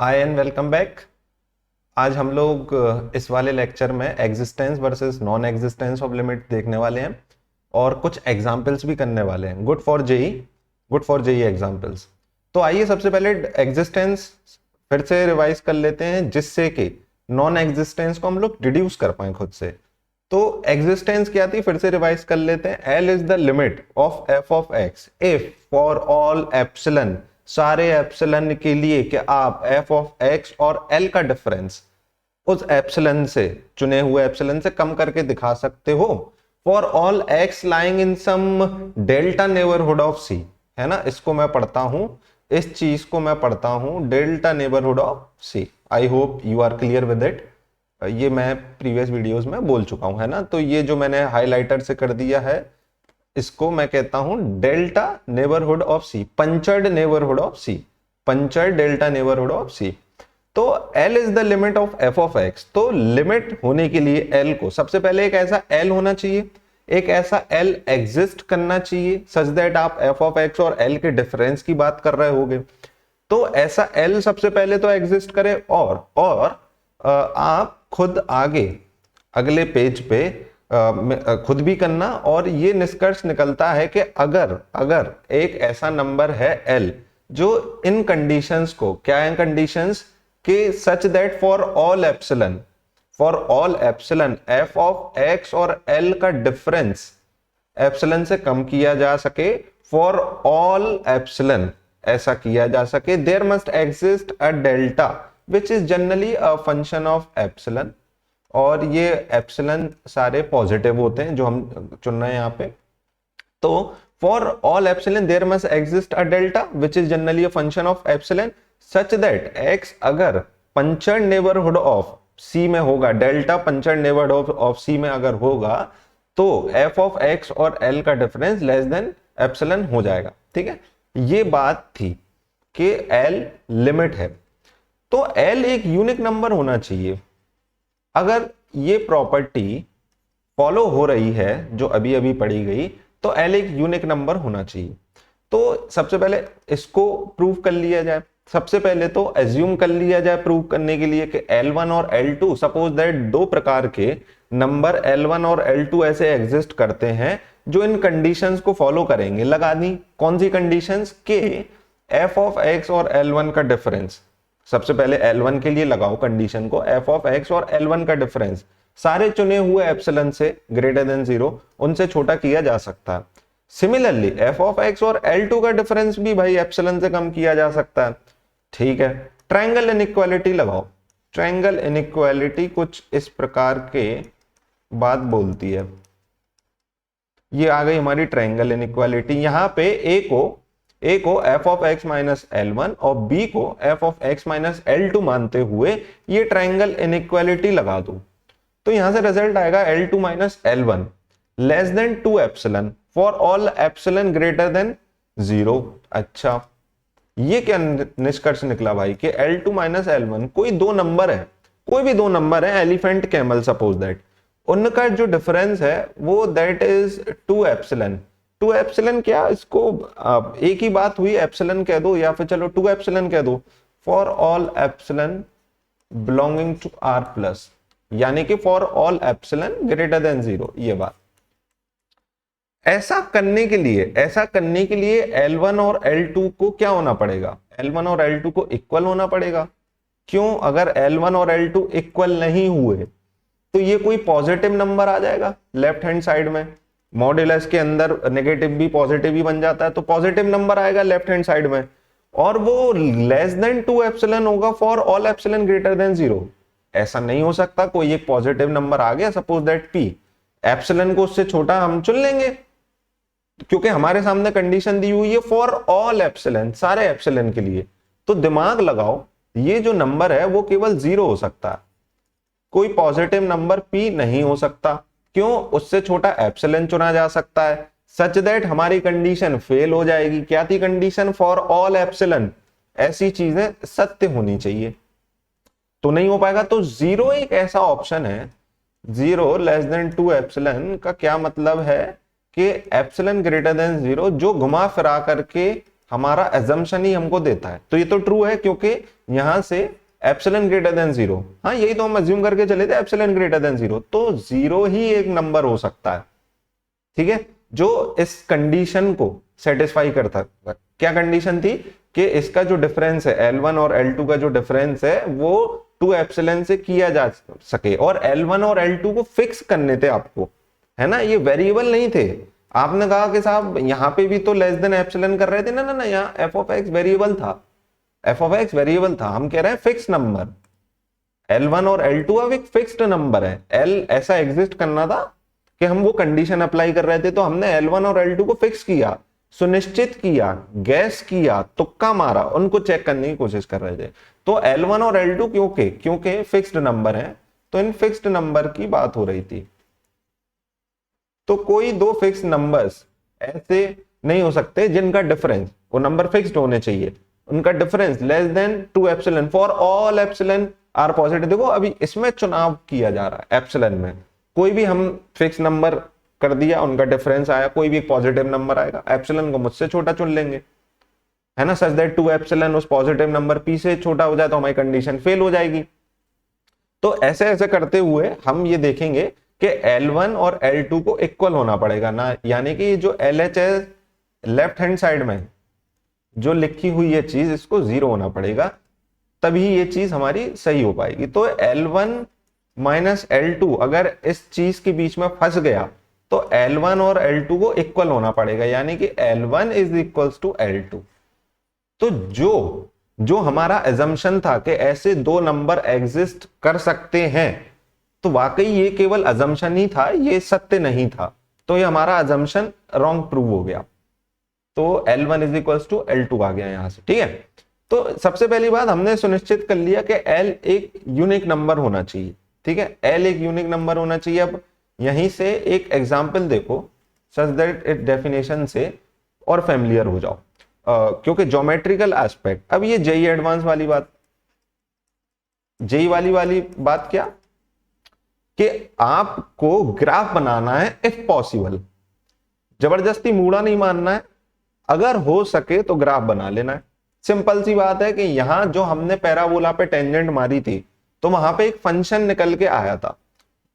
Hi and welcome back. आज हम लोग इस वाले लेक्चर में existence versus non existence of limit देखने वाले हैं और कुछ एग्जांपल्स भी करने वाले हैं। Good for JE examples. तो आइए सबसे पहले एग्जिस्टेंस फिर से रिवाइज कर लेते हैं, जिससे कि नॉन एग्जिस्टेंस को हम लोग डिड्यूस कर पाए खुद से। तो एग्जिस्टेंस क्या थी, फिर से रिवाइज कर लेते हैं। L is the limit of f of x if for all epsilon, सारे एप्सिलन के लिए कि आप एफ ऑफ एक्स और एल का डिफरेंस उस एप्सिलन से, चुने हुए एप्सिलन से कम करके दिखा सकते हो। For all x lying in some delta neighbourhood of c, है ना, इसको मैं पढ़ता हूं, इस चीज को मैं पढ़ता हूं delta neighbourhood of C. I hope you are clear with it. ये मैं प्रीवियस वीडियोस में बोल चुका हूं, है ना। तो ये जो मैंने हाईलाइटर से कर दिया है, इसको मैं कहता हूं delta neighbourhood of c, punctured neighbourhood of c, punctured delta neighbourhood of c. तो L is the limit of f of x. तो लिमिट होने के लिए L को सबसे पहले एक ऐसा L होना चाहिए, एक ऐसा L एग्जिस्ट करना चाहिए सच दैट आप एफ ऑफ एक्स और L के डिफरेंस की बात कर रहे होगे। तो ऐसा L सबसे पहले तो एग्जिस्ट करे और आप खुद आगे अगले पेज पे खुद भी करना, और ये निष्कर्ष निकलता है कि अगर एक ऐसा नंबर है L जो इन कंडीशंस को, क्या है कंडीशंस, कि such that for all epsilon F of x और L का डिफरेंस एप्सिलन से कम किया जा सके, फॉर ऑल एप्सिलन ऐसा किया जा सके, there must exist a delta which is generally a function of epsilon. और ये एप्सिलन सारे पॉजिटिव होते हैं जो हम चुन रहे हैं यहाँ पे। तो for all epsilon there must exist a delta which is generally a function of epsilon such that X अगर पंचर्ड नेबरहुड ऑफ सी में होगा, delta punctured neighbourhood of C में अगर होगा, तो एफ ऑफ एक्स और एल का difference less than epsilon हो जाएगा। ठीक है, ये बात थी कि एल लिमिट है। तो एल एक यूनिक नंबर होना चाहिए। अगर ये प्रॉपर्टी फॉलो हो रही है जो अभी अभी पढ़ी गई, तो एल एक यूनिक नंबर होना चाहिए। तो सबसे पहले इसको प्रूव कर लिया जाए। सबसे पहले तो एज्यूम कर लिया जाए प्रूव करने के लिए कि L1 और L2, सपोज दैट दो प्रकार के नंबर L1 और L2 ऐसे एग्जिस्ट करते हैं जो इन कंडीशंस को फॉलो करेंगे। लगा दी कौन सी कंडीशंस, के एफ ऑफ एक्स और L1 का डिफरेंस, सबसे पहले L1 के लिए लगाओ कंडीशन को, एफ ऑफ एक्स और L1 का डिफरेंस सारे चुने हुए एप्सिलन से ग्रेटर देन 0, उनसे छोटा किया जा सकता है। सिमिलरली एफ ऑफ एक्स और L2 का डिफरेंस भी भाई एप्सिलन से कम किया जा सकता है। ठीक है, ट्रायंगल इनइक्वालिटी लगाओ। ट्रायंगल इनइक्वालिटी कुछ इस प्रकार के बात बोलती है। ये आ गई हमारी ट्रायंगल इनइक्वालिटी। यहां पे ए को F of x minus L1 और बी को F of x minus L2 मानते हुए ये ट्रायंगल इनइक्वालिटी लगा दो। तो यहां से रिजल्ट आएगा L2 minus L1 less than 2 epsilon for all epsilon greater than 0। अच्छा, ये क्या निष्कर्ष निकला भाई कि L2 माइनस L1 कोई दो नंबर है, कोई भी दो नंबर है, एलिफेंट कैमल सपोज दैट, उनका जो डिफरेंस है वो दैट इज 2 एप्सिलन। 2 एप्सिलन क्या, इसको एक ही बात हुई, एप्सिलन कह दो या फिर चलो 2 एप्सिलन कह दो, for all epsilon belonging to R plus, यानी कि for all epsilon greater than 0। ये बात ऐसा करने के लिए L1 और L2 को क्या होना पड़ेगा, L1 और L2 को इक्वल होना पड़ेगा। क्यों, अगर L1 और L2 इक्वल नहीं हुए तो ये कोई पॉजिटिव नंबर आ जाएगा लेफ्ट हैंड साइड में। मॉड्यूलस के अंदर नेगेटिव भी पॉजिटिव भी बन जाता है, तो पॉजिटिव नंबर आएगा लेफ्ट हैंड साइड में, और वो लेस देन 2 एप्सिलन होगा for all epsilon greater than 0। ऐसा नहीं हो सकता, कोई एक पॉजिटिव नंबर आ गया, सपोज दैट P, एप्सिलन को उससे छोटा हम चुन लेंगे क्योंकि हमारे सामने कंडीशन दी हुई है फॉर ऑल एप्सिलन, सारे एप्सिलन के लिए। तो दिमाग लगाओ, ये जो नंबर है वो केवल 0 हो सकता है, कोई पॉजिटिव नंबर P नहीं हो सकता। क्यों, उससे छोटा एप्सिलन चुना जा सकता है सच दैट हमारी कंडीशन फेल हो जाएगी। क्या थी कंडीशन, फॉर ऑल एप्सिलन ऐसी चीजें सत्य होनी चाहिए, तो नहीं हो पाएगा। तो 0 एक ऐसा ऑप्शन है, 0 लेस देन 2 एप्सिलन का क्या मतलब है कि एप्सिलन ग्रेटर देन 0 जो घुमा फिरा करके हमारा एजम्पशन ही हमको देता है। तो ये तो ट्रू है क्योंकि यहां से एप्सिलॉन ग्रेटर देन 0, हाँ यही तो हम अज्यूम करके चले थे, एप्सिलॉन ग्रेटर देन 0, तो 0 ही एक नंबर हो सकता है, ठीक है, जो इस कंडीशन को सेटिस्फाई करता है। क्या कंडीशन थी कि इसका जो डिफरेंस है L1 और L2 का जो डिफरेंस है वो 2 एप्सिलॉन से किया जा सके, और L1 और L2 को फिक्स करने थे आपको, है ना, ये वेरिएबल नहीं थे। आपने कहा कि साहब यहाँ पे भी तो लेस देन एप्सिलॉन कर रहे थे, ना ना ना, यहाँ एफ ऑफ एक्स वेरिएबल था, एफ ऑफ एक्स वेरिएबल था, हम कह रहे हैं फिक्स नंबर। L1 और L2 अब एक फिक्स्ड नंबर है, L ऐसा एग्जिस्ट करना था कि हम वो कंडीशन अप्लाई कर रहे थे, तो हमने L1 और L2 को फिक्स किया, सुनिश्चित किया, गैस किया, तुक्का मारा, उनको चेक करने की कोशिश कर रहे थे। तो L1 और L2 क्योंकि फिक्स्ड नंबर है, तो इन फिक्स्ड नंबर की बात हो रही थी। तो कोई दो फिक्स्ड नंबर्स ऐसे नहीं हो सकते जिनका डिफरेंस, वो नंबर फिक्स्ड होने चाहिए, उनका difference less than 2 epsilon for all epsilon are positive. देखो अभी इसमें चुनाव किया जा रहा है, एप्सिलॉन में कोई भी हम फिक्स नंबर कर दिया, उनका डिफरेंस आया, कोई भी एक पॉजिटिव नंबर आएगा, एप्सिलॉन को मुझसे छोटा चुन लेंगे, है ना, सच दैट 2 एप्सिलॉन उस पॉजिटिव नंबर पी से छोटा हो जाए तो हमारी कंडीशन फेल हो जाएगी। तो ऐसे ऐसे करते हुए हम ये देखेंगे कि L1 और L2 को इक्वल होना पड़ेगा ना, यानी कि जो LHS लेफ्ट हैंड साइड में जो लिखी हुई है चीज, इसको 0 होना पड़ेगा, तभी ये चीज हमारी सही हो पाएगी। तो L1 माइनस L2 अगर इस चीज के बीच में फंस गया तो L1 और L2 को इक्वल होना पड़ेगा, यानी कि L1 is equals to L2। तो जो हमारा एजम्पशन था कि ऐसे दो नंबर एग्जिस्ट कर सकते हैं, तो वाकई ये केवल अजम्पशन ही था, ये सत्य नहीं था, तो ये हमारा अजम्पशन रॉन्ग प्रूव हो गया। तो L1 is equals to L2 आ गया यहां से, ठीक है। तो सबसे पहली बात हमने सुनिश्चित कर लिया कि L एक यूनिक नंबर होना चाहिए, ठीक है, L एक यूनिक नंबर होना चाहिए। अब यहीं से एक एग्जाम्पल देखो सच दैट इट डेफिनेशन से और फैमिलियर हो जाओ, क्योंकि ज्योमेट्रिकल एस्पेक्ट, अब ये जेई एडवांस वाली बात, जेई वाली बात क्या कि आपको ग्राफ बनाना है इफ पॉसिबल, जबरदस्ती मूड़ा नहीं मानना है, अगर हो सके तो ग्राफ बना लेना है। सिंपल सी बात है कि यहां जो हमने पैराबोला पे टेंजेंट मारी थी, तो वहां पे एक फंक्शन निकल के आया था,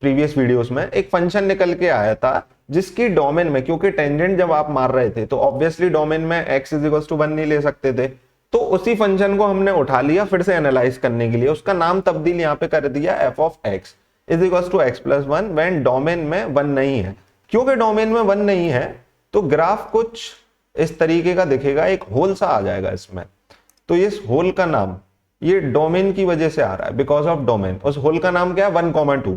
प्रीवियस वीडियोस में एक फंक्शन निकल के आया था जिसकी डोमेन में, क्योंकि टेंजेंट जब आप मार रहे थे तो ऑब्वियसली डोमेन में x इज इक्वल टू 1 नहीं ले सकते थे, तो उसी फंक्शन को हमने उठा लिया फिर से एनालाइज करने के लिए, उसका नाम तब्दील यहाँ पे कर दिया f of x is equal to x plus 1 when domain में 1 नहीं है। क्योंकि डोमेन में 1 नहीं है तो ग्राफ कुछ इस तरीके का दिखेगा, एक होल सा आ जाएगा इसमें, तो इस होल का नाम ये डोमेन की वजह से आ रहा है, बिकॉज ऑफ डोमेन। उस होल का नाम क्या है, 1,2,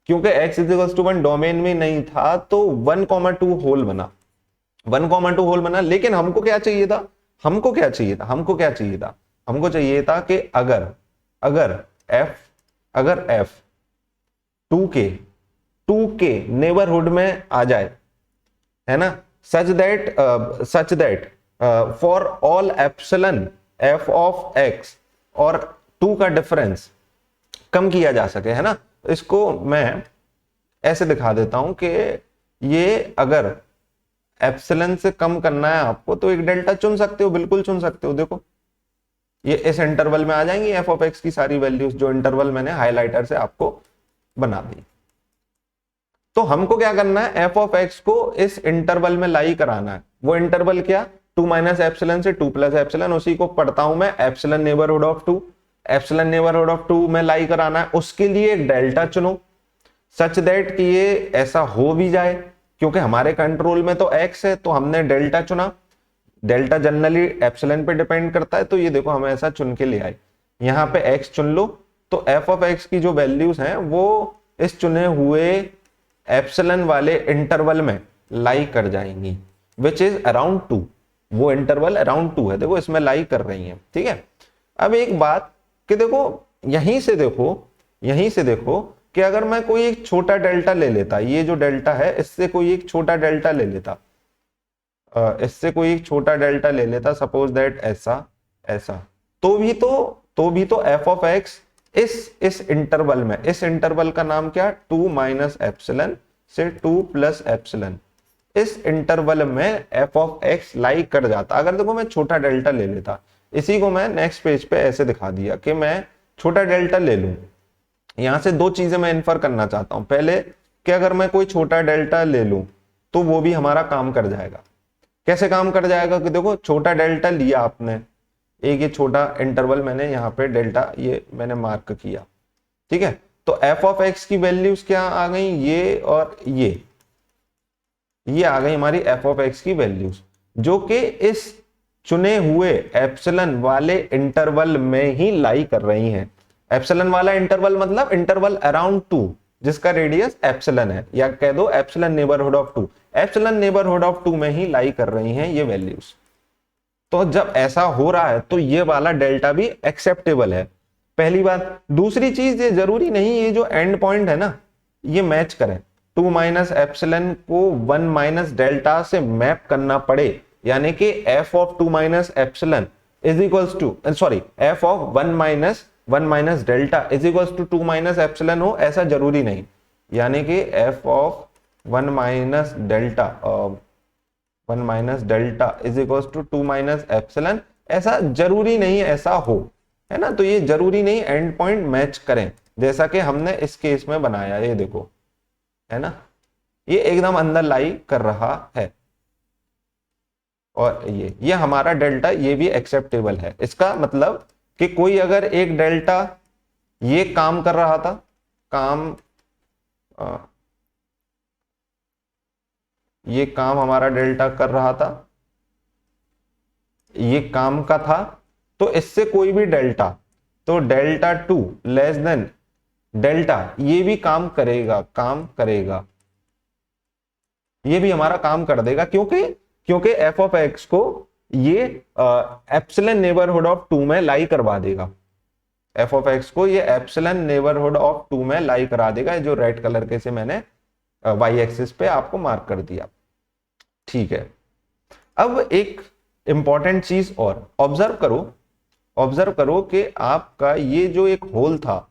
क्योंकि x is equal to 1 domain में नहीं था तो 1,2 होल बना, 1,2 होल बना। लेकिन हमको क्या चाहिए था, हमको चाहिए था कि अगर f 2 के नेबरहुड में आ जाए, है ना, such that for all epsilon f of x और 2 का डिफरेंस कम किया जा सके, है ना। इसको मैं ऐसे दिखा देता हूं कि ये अगर एप्सिलॉन से कम करना है आपको तो एक डेल्टा चुन सकते हो, बिल्कुल चुन सकते हो। देखो ये इस इंटरवल में आ जाएंगी f ऑफ x की सारी वैल्यूज, जो इंटरवल मैंने हाइलाइटर से आपको बना दी। तो हमको क्या करना है, f ऑफ x को इस इंटरवल में लाई कराना है। वो इंटरवल क्या, 2 माइनस एप्सिलॉन से 2 प्लस एप्सिलॉन, उसी को पढ़ता हूं मैं epsilon neighbourhood of 2, epsilon neighbourhood of 2 में लाई कराना है। उसके लिए एक डेल्टा चुनो सच दैट कि ये ऐसा हो भी जाए, क्योंकि हमारे कंट्रोल में तो x है तो हमने डेल्टा चुना, डेल्टा जनरली एप्सिलॉन पे डिपेंड करता है, तो ये देखो हम ऐसा चुन के ले आए, यहाँ पे x चुन लो, तो f ऑफ x की जो वैल्यूज हैं वो इस चुने हुए एप्सिलॉन वाले इंटरवल में लाई कर जाएंगी, विच इज अराउंड 2, वो इंटरवल अराउंड 2 है, देखो इसमें लाई कर रही है, ठीक है। अब एक बात कि देखो यहीं से देखो कि अगर मैं कोई एक छोटा डेल्टा ले लेता, ये जो डेल्टा है इससे कोई एक छोटा डेल्टा ले लेता, सपोज दैट ऐसा, तो भी तो f ऑफ x इस इंटरवल में, इस इंटरवल का नाम क्या, 2 माइनस एप्सिलॉन से 2 प्लस एप्सिलॉन, इस इंटरवल में एफ ऑफ एक्स लाई कर जाता। अगर देखो मैं छोटा डेल्टा ले लेता, इसी को मैं नेक्स्ट पेज पे ऐसे दिखा दिया कि मैं छोटा डेल्टा ले लूं। यहां से दो चीजें मैं इन्फर करना चाहता हूं। पहले कि अगर मैं कोई छोटा डेल्टा ले लूं तो वो भी हमारा काम कर जाएगा। कैसे काम कर जाएगा कि देखो छोटा डेल्टा लिया आपने, एक ये छोटा इंटरवल मैंने यहाँ पे डेल्टा ये मैंने मार्क किया, ठीक है। तो एफ ऑफ एक्स की वैल्यूज क्या आ गई, ये और ये आ गई हमारी एफ ऑफ एक्स की वैल्यूज, जो कि इस चुने हुए एप्सिलन वाले इंटरवल में ही लाई कर रही हैं। एप्सिलन वाला इंटरवल मतलब इंटरवल अराउंड 2 जिसका रेडियस एप्सिलन है, या कह दो epsilon neighbourhood of 2, epsilon neighbourhood of 2 में ही लाई कर रही हैं ये वैल्यूज। तो जब ऐसा हो रहा है तो ये वाला डेल्टा भी एक्सेप्टेबल है, पहली बात। दूसरी चीज, ये जरूरी नहीं ये जो एंड पॉइंट है ना ये मैच करें, 2 माइनस एप्सिलन को 1 माइनस डेल्टा से मैप करना पड़े, यानी कि f of 2 minus epsilon is equals to sorry f of 1 minus delta is equals to 2 minus epsilon हो, ऐसा जरूरी नहीं। यानी कि f of 1 minus delta is equals to 2 minus epsilon, ऐसा जरूरी नहीं ऐसा हो, है ना। तो ये जरूरी नहीं एंड पॉइंट मैच करें, जैसा कि हमने इस केस में बनाया, ये देखो, है ना, ये एकदम अंदर लाई कर रहा है। और ये हमारा डेल्टा ये भी एक्सेप्टेबल है। इसका मतलब कि कोई अगर एक डेल्टा ये काम कर रहा था, ये काम हमारा डेल्टा कर रहा था, ये काम का था, तो इससे कोई भी डेल्टा, तो डेल्टा 2 लेस देन डेल्टा ये भी काम करेगा, ये भी हमारा काम कर देगा, क्योंकि एफ ऑफ एक्स को ये एप्सिलन नेबरहुड ऑफ 2 में लाई करवा देगा। एफ ऑफ एक्स को ये एप्सिलन नेबरहुड ऑफ 2 में लाई करा देगा, जो रेड कलर के से मैंने वाई एक्सिस पे आपको मार्क कर दिया, ठीक है। अब एक इंपॉर्टेंट चीज और ऑब्जर्व करो कि आपका ये जो एक होल था,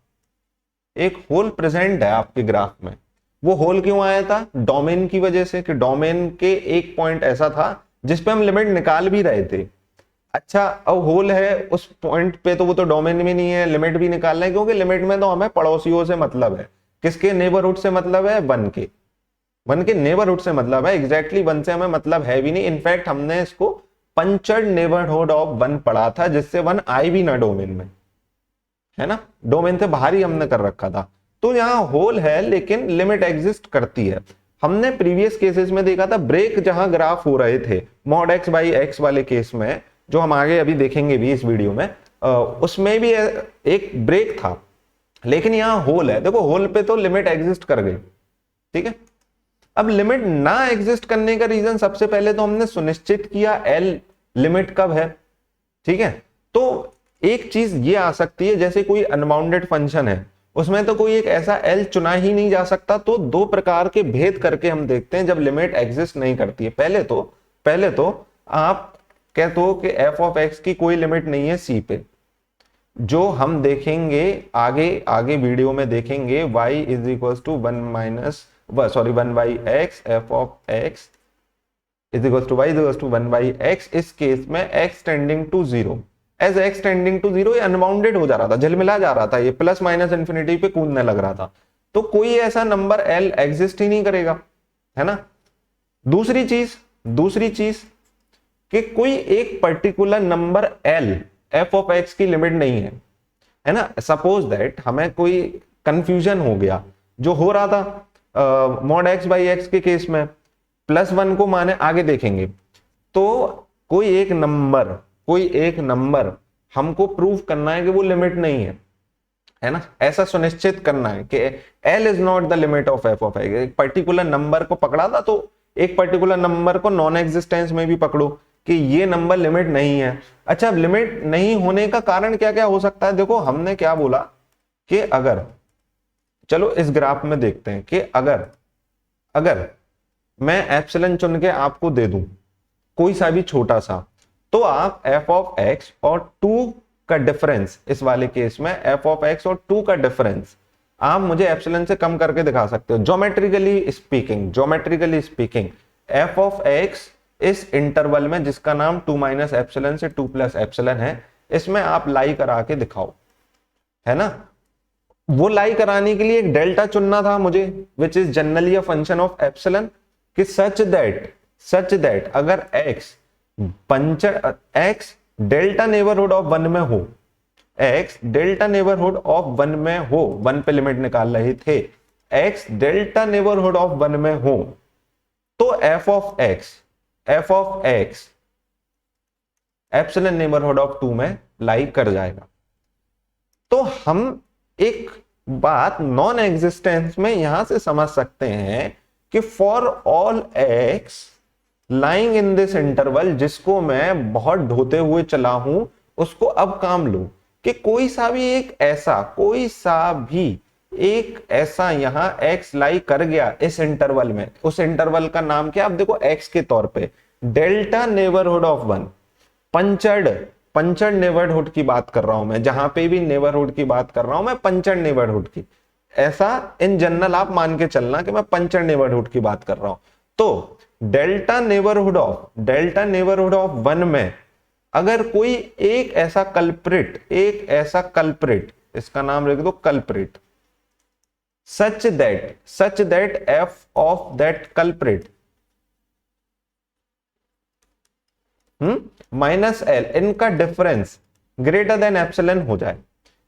एक होल प्रेजेंट है आपके ग्राफ में। वो होल क्यों आया था? डोमेन की वजह से, कि डोमेन के एक पॉइंट ऐसा था जिसपे हम लिमिट निकाल भी रहे थे। अच्छा, अब होल है उस पॉइंट पे, तो वो तो डोमेन में नहीं है, लिमिट भी निकालना है, क्योंकि लिमिट में तो हमें पड़ोसियों से मतलब है। किसके नेबरहुड से मतलब है? 1 के नेबरहुड से मतलब है। एग्जैक्टली 1 से हमें मतलब है भी नहीं। इनफैक्ट हमने इसको पंचर्ड नेबरहुड ऑफ 1 पढ़ा था, जिससे 1 आए भी ना डोमेन में, है ना, डोमेन से बाहर ही हमने कर रखा था। तो यहाँ होल है लेकिन लिमिट एग्जिस्ट करती है। हमने प्रीवियस केसेस में देखा था, ब्रेक जहां ग्राफ हो रहे थे मॉड एक्स बाई एक्स वाले केस में, जो हम आगे अभी देखेंगे भी इस वीडियो में, उसमें भी एक ब्रेक था, लेकिन यहाँ होल है। देखो होल पे तो लिमिट एग्जिस्ट कर गई, ठीक है। अब लिमिट ना एग्जिस्ट करने का रीजन, सबसे पहले तो हमने सुनिश्चित किया एल लिमिट कब है, ठीक है। तो एक चीज ये आ सकती है, जैसे कोई अनबाउंडेड फंक्शन है, उसमें तो कोई एक ऐसा एल चुना ही नहीं जा सकता। तो दो प्रकार के भेद करके हम देखते हैं जब लिमिट एग्जिस्ट नहीं करती है। पहले तो आप कहते हो कि एफ ऑफ एक्स की कोई लिमिट नहीं है सी पे, जो हम देखेंगे आगे वीडियो में देखेंगे। y is equal to 1 by x, f of x is equal to y is equal to 1 by x. इस केस में x tending to 0, as x tending to 0 ये अनबाउंडेड हो जा रहा था, झिलमिला जा रहा था, ये प्लस माइनस इन्फिनिटी पे कूदने लग रहा था। तो कोई ऐसा नंबर l एग्जिस्ट ही नहीं करेगा, है ना। दूसरी चीज कि कोई एक particular number l F of x की लिमिट नहीं है ना। सपोज दैट हमें कोई कंफ्यूजन हो गया, जो हो रहा था मॉड एक्स बाई एक्स के केस में, +1 को माने आगे देखेंगे। तो कोई एक नंबर हमको प्रूव करना है कि वो लिमिट नहीं है ना, ऐसा सुनिश्चित करना है कि L is not the limit of f of x. एक पर्टिकुलर नंबर को पकड़ा था, तो एक पर्टिकुलर नंबर को नॉन एग्जिस्टेंस में भी पकड़ो कि ये नंबर लिमिट नहीं है। अच्छा, लिमिट नहीं होने का कारण क्या क्या हो सकता है? देखो हमने क्या बोला कि अगर, चलो इस ग्राफ में देखते हैं कि अगर मैं एप्सिलन चुन के आपको दे दूं कोई सा भी छोटा सा, तो आप एफ ऑफ एक्स और 2 का डिफरेंस, इस वाले केस में एफ ऑफ एक्स और 2 का डिफरेंस आप मुझे एप्सिलन से कम करके दिखा सकते हो। Geometrically speaking F of x इस इंटरवल में जिसका नाम 2 माइनस एप्सिलन से 2 प्लस एप्सिलन है, इसमें आप लाई करा के दिखाओ, है ना। वो लाई कराने के लिए एक डेल्टा चुनना था मुझे, विच is generally a function of epsilon, कि सच दैट अगर एक्स डेल्टा नेबरहुड ऑफ 1 में हो, एक्स डेल्टा नेबरहुड ऑफ 1 में हो, 1 पे लिमिट निकाल रहे थे, एक्स डेल्टा नेबरहुड ऑफ 1 में हो, तो F of x epsilon neighbourhood of 2 में लाई कर जाएगा। तो हम एक बात नॉन एग्जिस्टेंस में यहां से समझ सकते हैं कि for all x lying in this interval, जिसको मैं बहुत ढोते हुए चला हूं, उसको अब काम लो कि कोई सा भी एक ऐसा यहां एक्स लाई कर गया इस इंटरवल में, उस इंटरवल का नाम क्या, अब देखो एक्स के तौर पे delta neighbourhood of 1, punctured neighbourhood की बात कर रहा हूं मैं, जहां पे भी नेबरहुड की बात कर रहा हूं मैं पंचर्ड नेबरहुड की, ऐसा इन जनरल आप मान के चलना कि मैं पंचर्ड नेबरहुड की बात कर रहा हूं। तो डेल्टा नेबरहुड ऑफ 1 में अगर कोई एक ऐसा कल्प्रिट, इसका नाम लिख दो culprit, such that f of that culprit minus L, इनका डिफरेंस ग्रेटर देन एप्सिलन हो जाए,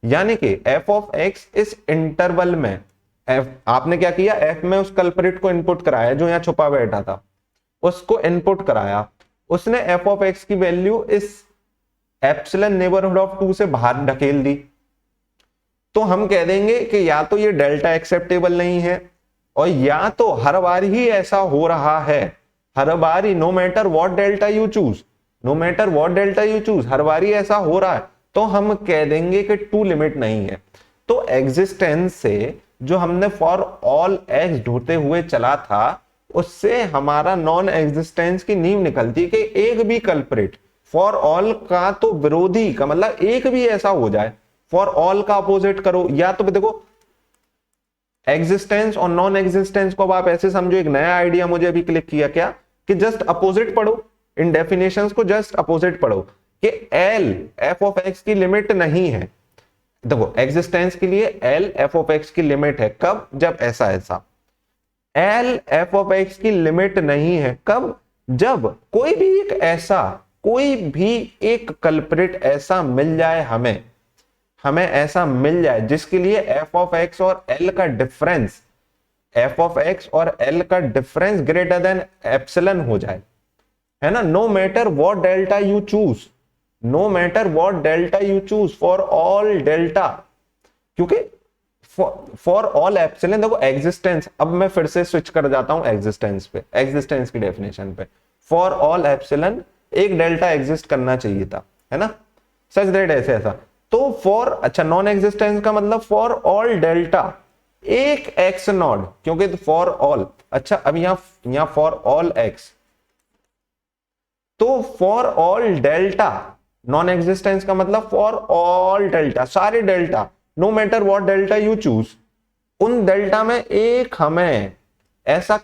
यानी कि एफ ऑफ एक्स इस इंटरवल में, आपने क्या किया, एफ में उस कल्प्रिट को इनपुट कराया जो यहां छुपा बैठा था, उसको इनपुट कराया, उसने एफ ऑफ एक्स की वैल्यू इस एप्सिलन नेबरहुड ऑफ 2 से बाहर ढकेल दी, तो हम कह देंगे कि या तो ये डेल्टा एक्सेप्टेबल नहीं है, और या तो हर बार ही ऐसा हो रहा है, हर बार ही, no matter what delta you choose, हर बार ही ऐसा हो रहा है, तो हम कह देंगे कि टू लिमिट नहीं है। तो एग्जिस्टेंस से जो हमने फॉर ऑल एक्स ढूंढते हुए चला था, उससे हमारा नॉन एग्जिस्टेंस की नींव निकलती है कि एक भी कल्प्रिट, फॉर ऑल का तो विरोधी का मतलब एक भी ऐसा हो जाए, फॉर ऑल का अपोजिट करो, या तो देखो एग्जिस्टेंस और नॉन एग्जिस्टेंस को अब आप ऐसे समझो, एक नया आइडिया मुझे अभी क्लिक किया क्या, कि जस्ट अपोजिट पढ़ो, इन डेफिनेशंस को जस्ट अपोजिट पढ़ो, कि एल एफ ऑफ एक्स की लिमिट नहीं है। देखो एग्जिस्टेंस के लिए एल एफ ऑफ एक्स की लिमिट है, कब, जब ऐसा एल एफ ऑफ एक्स की लिमिट नहीं है, कब, जब कोई भी एक कल्प्रिट ऐसा मिल जाए, हमें ऐसा मिल जाए जिसके लिए एफ ऑफ एक्स और एल का डिफरेंस ग्रेटर देन एप्सिलन हो जाए, है ना। No matter what delta you choose for all delta, क्योंकि फॉर ऑल एप्सिलन, देखो एग्जिस्टेंस, अब मैं फिर से स्विच कर जाता हूं एग्जिस्टेंस की डेफिनेशन पे, फॉर ऑल एप्सिलन एक डेल्टा एग्जिस्ट करना चाहिए था, है ना, सच दैट ऐसा, तो फॉर, अच्छा नॉन एग्जिस्टेंस का मतलब फॉर ऑल डेल्टा एक एक्स नॉट, क्योंकि फॉर ऑल, अच्छा अब यहां फॉर ऑल एक्स, तो for all delta, non existence का मतलब फॉर ऑल डेल्टा, सारे delta, no matter what delta you choose, उन डेल्टा में एक हमें ऐसा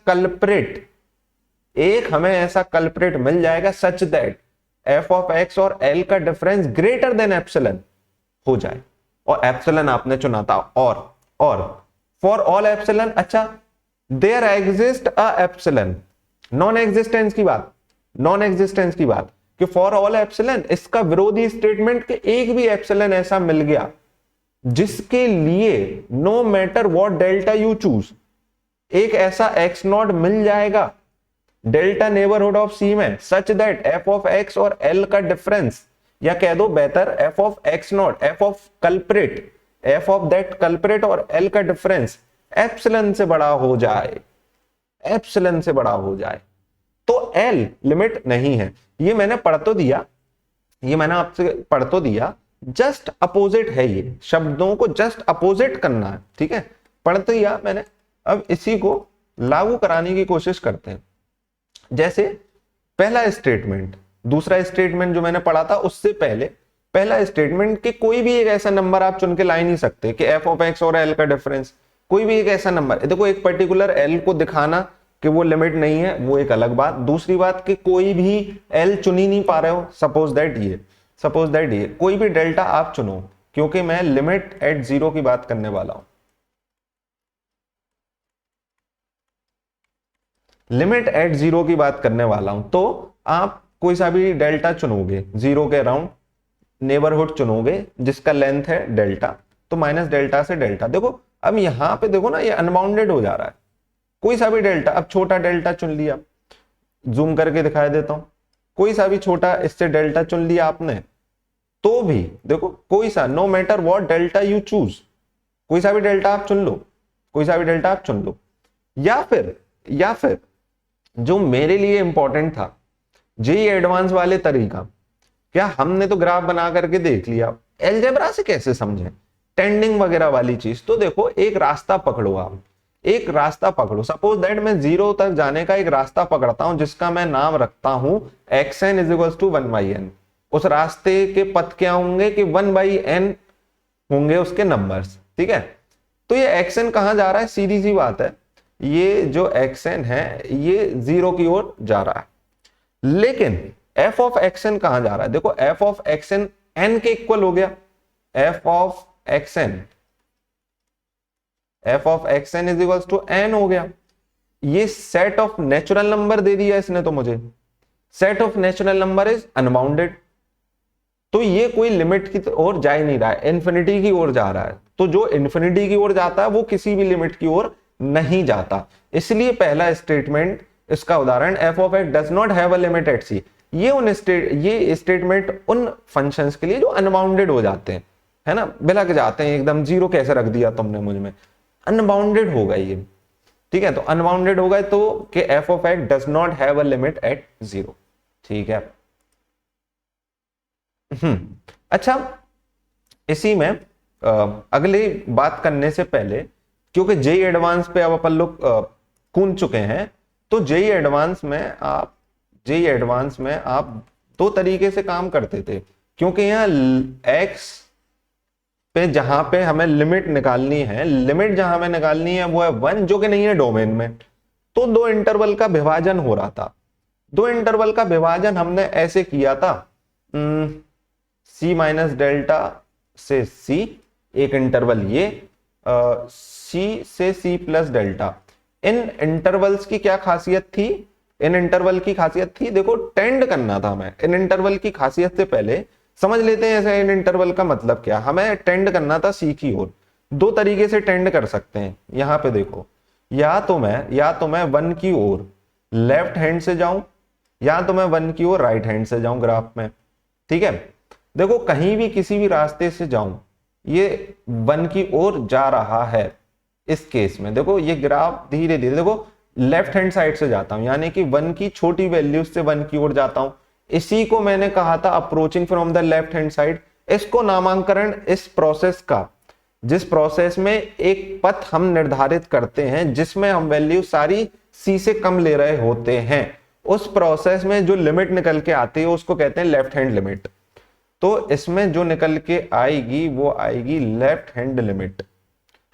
कल्प्रिट मिल जाएगा such that f of x और एल का डिफरेंस ग्रेटर देन एप्सिलन हो जाए, और एप्सिलन आपने चुना था, और फॉर ऑल एप्सिलन, अच्छा there exist a epsilon, non existence की बात कि फॉर ऑल एप्सिलन, इसका विरोधी स्टेटमेंट कि एक भी एप्सिलन ऐसा मिल गया जिसके लिए no matter what delta you choose, एक ऐसा एक्स नॉट मिल जाएगा डेल्टा नेबरहुड ऑफ सी में, सच दैट एफ ऑफ एक्स और एल का डिफरेंस, या कह दो बेहतर F of x not, F of that culprit और एल का डिफरेंस एप्सिलन से बड़ा हो जाए, तो एल लिमिट नहीं है। ये मैंने आपसे पढ़ तो दिया, जस्ट अपोजिट है, ये शब्दों को जस्ट अपोजिट करना है, ठीक है, पढ़ तो दिया मैंने, अब इसी को लागू कराने की कोशिश करते हैं। जैसे पहला स्टेटमेंट, दूसरा स्टेटमेंट जो मैंने पढ़ा था उससे पहला स्टेटमेंट कि कोई भी एक ऐसा नंबर आप चुन के ला ही नहीं सकते कि एफ ऑफ एक्स और एल का डिफरेंस, कोई भी एक ऐसा नंबर, देखो एक पर्टिकुलर एल को दिखाना कि वो लिमिट नहीं है, वो एक अलग बात। दूसरी बात कि कोई भी एल चुन ही नहीं पा रहे हो, सपोज दैट ये कोई भी डेल्टा आप चुनो, क्योंकि मैं लिमिट एट 0 की बात करने वाला हूं, लिमिट एट 0 की बात करने वाला हूं। तो आप कोई सा भी डेल्टा चुनोगे 0 के अराउंड, नेबरहुड चुनोगे जिसका लेंथ है डेल्टा, तो माइनस डेल्टा से डेल्टा। देखो अब यहां पे देखो ना, ये अनबाउंडेड हो जा रहा है, कोई सा भी डेल्टा, अब छोटा डेल्टा चुन लिया, जूम करके दिखाई देता हूं, कोई सा भी छोटा इससे डेल्टा चुन लिया आपने, तो भी देखो कोई सा, no matter what delta you choose, कोई सा भी डेल्टा आप चुन लो, कोई सा भी डेल्टा आप चुन लो। या फिर जो मेरे लिए इंपॉर्टेंट था, जेई एडवांस वाले तरीका, क्या हमने तो ग्राफ बना करके देख लिया, अलजेब्रा से कैसे समझें टेंडिंग वगैरह वाली चीज। तो देखो एक रास्ता पकड़ो, आप एक रास्ता पकड़ो, सपोज दैट मैं 0 तक जाने का एक रास्ता पकड़ता हूं जिसका मैं नाम रखता हूं xn is equal to 1/n। उस रास्ते के पथ क्या होंगे कि 1/n होंगे उसके नंबर्स, ठीक है। तो ये xn कहां जा रहा है, सीधी सी बात है, ये जो xn है ये 0 की ओर जा रहा है, लेकिन f ऑफ xn कहां जा रहा है, देखो f ऑफ xn n के इक्वल हो गया, f of xn is equal to n हो गया। ये सेट ऑफ नेचुरल नंबर दे दिया इसने तो मुझे, set of natural number is unbounded, तो ये कोई लिमिट की ओर जा ही नहीं रहा है, इन्फिनिटी की ओर जा रहा है। तो जो इन्फिनिटी की ओर जाता है वो किसी भी लिमिट की ओर नहीं जाता, इसलिए पहला स्टेटमेंट, इसका उदाहरण f of x does not have a limit at c, ये स्टेटमेंट उन फंक्शंस के लिए जो अनबाउंडेड हो जाते हैं, है ना, बिलक जाते हैं एकदम, 0 कैसे रख दिया तुमने मुझ में, अनबाउंडेड हो गई ये, ठीक है। तो अनबाउंडेड हो गए तो कि f of x does not have a limit at 0, ठीक है। अच्छा, इसी में अगली बात करने से पहले, क्योंकि जेई एडवांस पे अब अपन लोग कूद चुके हैं, तो जेई एडवांस में आप दो तरीके से काम करते थे, क्योंकि यहाँ x पे जहां पे हमें लिमिट निकालनी है, लिमिट जहां हमें निकालनी है वो है 1, जो कि नहीं है डोमेन में, तो दो इंटरवल का विभाजन हो रहा था। दो इंटरवल का विभाजन हमने ऐसे किया था, c माइनस डेल्टा से c, एक इंटरवल ये, c से c प्लस डेल्टा। इन इंटरवल्स की क्या खासियत थी, इन इंटरवल की खासियत थी, देखो टेंड करना था हमें, इन इंटरवल की खासियत से पहले समझ लेते हैं ऐसे इन इंटरवल का मतलब क्या, हमें टेंड करना था सी की ओर। दो तरीके से टेंड कर सकते हैं, यहां पे देखो, या तो मैं 1 की ओर लेफ्ट हैंड से जाऊं, या तो मैं 1 की ओर राइट हैंड से जाऊं ग्राफ में, ठीक है। देखो कहीं भी किसी भी रास्ते से जाऊं, ये 1 की ओर जा रहा है। इस केस में देखो ये ग्राफ धीरे धीरे, देखो लेफ्ट हैंड साइड से जाता हूं, यानी कि 1 की छोटी वैल्यू से 1 की ओर जाता हूं, इसी को मैंने कहा था approaching from the left hand side. इसको नामांकरण इस प्रोसेस का, जिस प्रोसेस में एक पथ हम निर्धारित करते हैं जिसमें हम वैल्यू सारी सी से कम ले रहे होते हैं, उस प्रोसेस में जो लिमिट निकल के आती है उसको कहते हैं लेफ्ट हैंड लिमिट। तो इसमें जो निकल के आएगी वो आएगी left hand limit,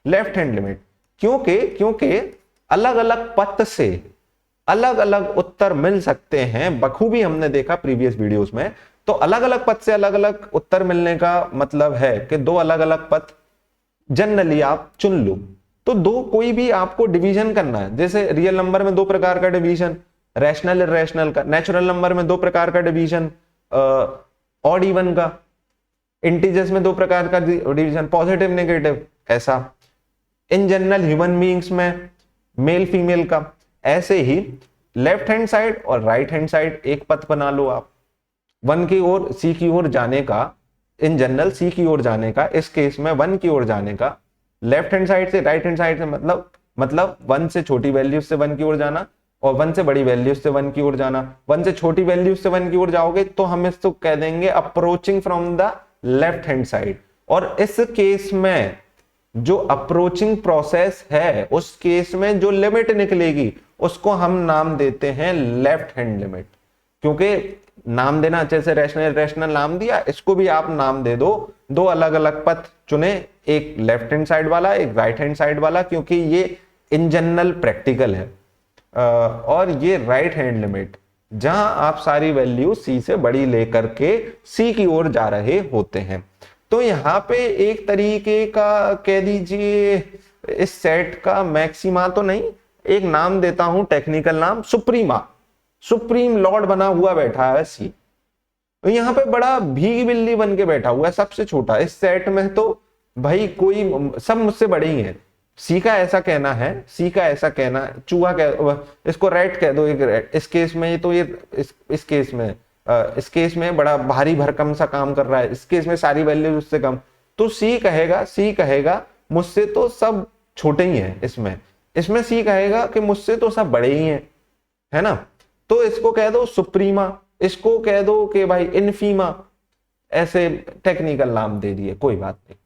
left hand limit. क्योंकि अलग अलग पथ से अलग अलग उत्तर मिल सकते हैं, बखूबी हमने देखा प्रीवियस वीडियोस में। तो अलग अलग पथ से अलग अलग उत्तर मिलने का मतलब है कि दो अलग अलग पथ जनरली आप चुन लो। तो दो कोई भी आपको डिवीजन करना है, जैसे रियल नंबर में दो प्रकार का डिवीजन, रैशनल इरैशनल का, नेचुरल नंबर में दो प्रकार का डिवीजन, ऑड इवन का, इंटीजर्स में दो प्रकार का डिवीजन, पॉजिटिव नेगेटिव, ऐसा इन जनरल ह्यूमन बीइंग्स में मेल फीमेल का। ऐसे ही लेफ्ट हैंड साइड और राइट हैंड साइड एक पथ बना लो आप, 1 की ओर सी की ओर जाने का, इन जनरल सी की ओर जाने का, इस केस में 1 की ओर जाने का, लेफ्ट हैंड साइड से राइट हैंड साइड से मतलब 1 से छोटी वैल्यू से 1 की ओर जाना और 1 से बड़ी वैल्यू से 1 की ओर जाना। 1 से छोटी वैल्यू से 1 की ओर जाओगे तो हम इसको कह देंगे approaching from the left hand side. और इस केस में जो अप्रोचिंग प्रोसेस है, उस केस में जो लिमिट निकलेगी उसको हम नाम देते हैं लेफ्ट हैंड लिमिट। क्योंकि नाम देना, जैसे रैशनल नाम दिया, इसको भी आप नाम दे दो। दो अलग अलग पथ चुने, एक लेफ्ट हैंड साइड वाला, एक राइट हैंड साइड वाला, क्योंकि ये इन जनरल प्रैक्टिकल है। और ये राइट हैंड लिमिट, जहां आप सारी वैल्यू सी से बड़ी लेकर के सी की ओर जा रहे होते हैं। तो यहाँ पे एक तरीके का कह दीजिए इस सेट का मैक्सिमा तो नहीं, एक नाम देता हूं टेक्निकल नाम, सुप्रीमा, सुप्रीम लॉर्ड बना हुआ बैठा है सी। तो यहाँ पे बड़ा भीगी बिल्ली बन के बैठा हुआ है, सबसे छोटा इस सेट में। तो भाई कोई सब मुझसे बड़े ही हैं। सी का ऐसा कहना है, सी का ऐसा कहना है, चूहा कह, इसको रेड कह दो, एक रेड इस केस में, तो ये इस केस में, इस केस में बड़ा भारी भरकम सा काम कर रहा है, इस केस में सारी वैल्यूज उससे कम। तो सी कहेगा मुझसे तो सब छोटे ही हैं, इसमें सी कहेगा कि मुझसे तो सब बड़े ही हैं, है ना। तो इसको कह दो सुप्रीमा, इसको कह दो कि भाई इनफीमा, ऐसे टेक्निकल नाम दे दिए, कोई बात नहीं।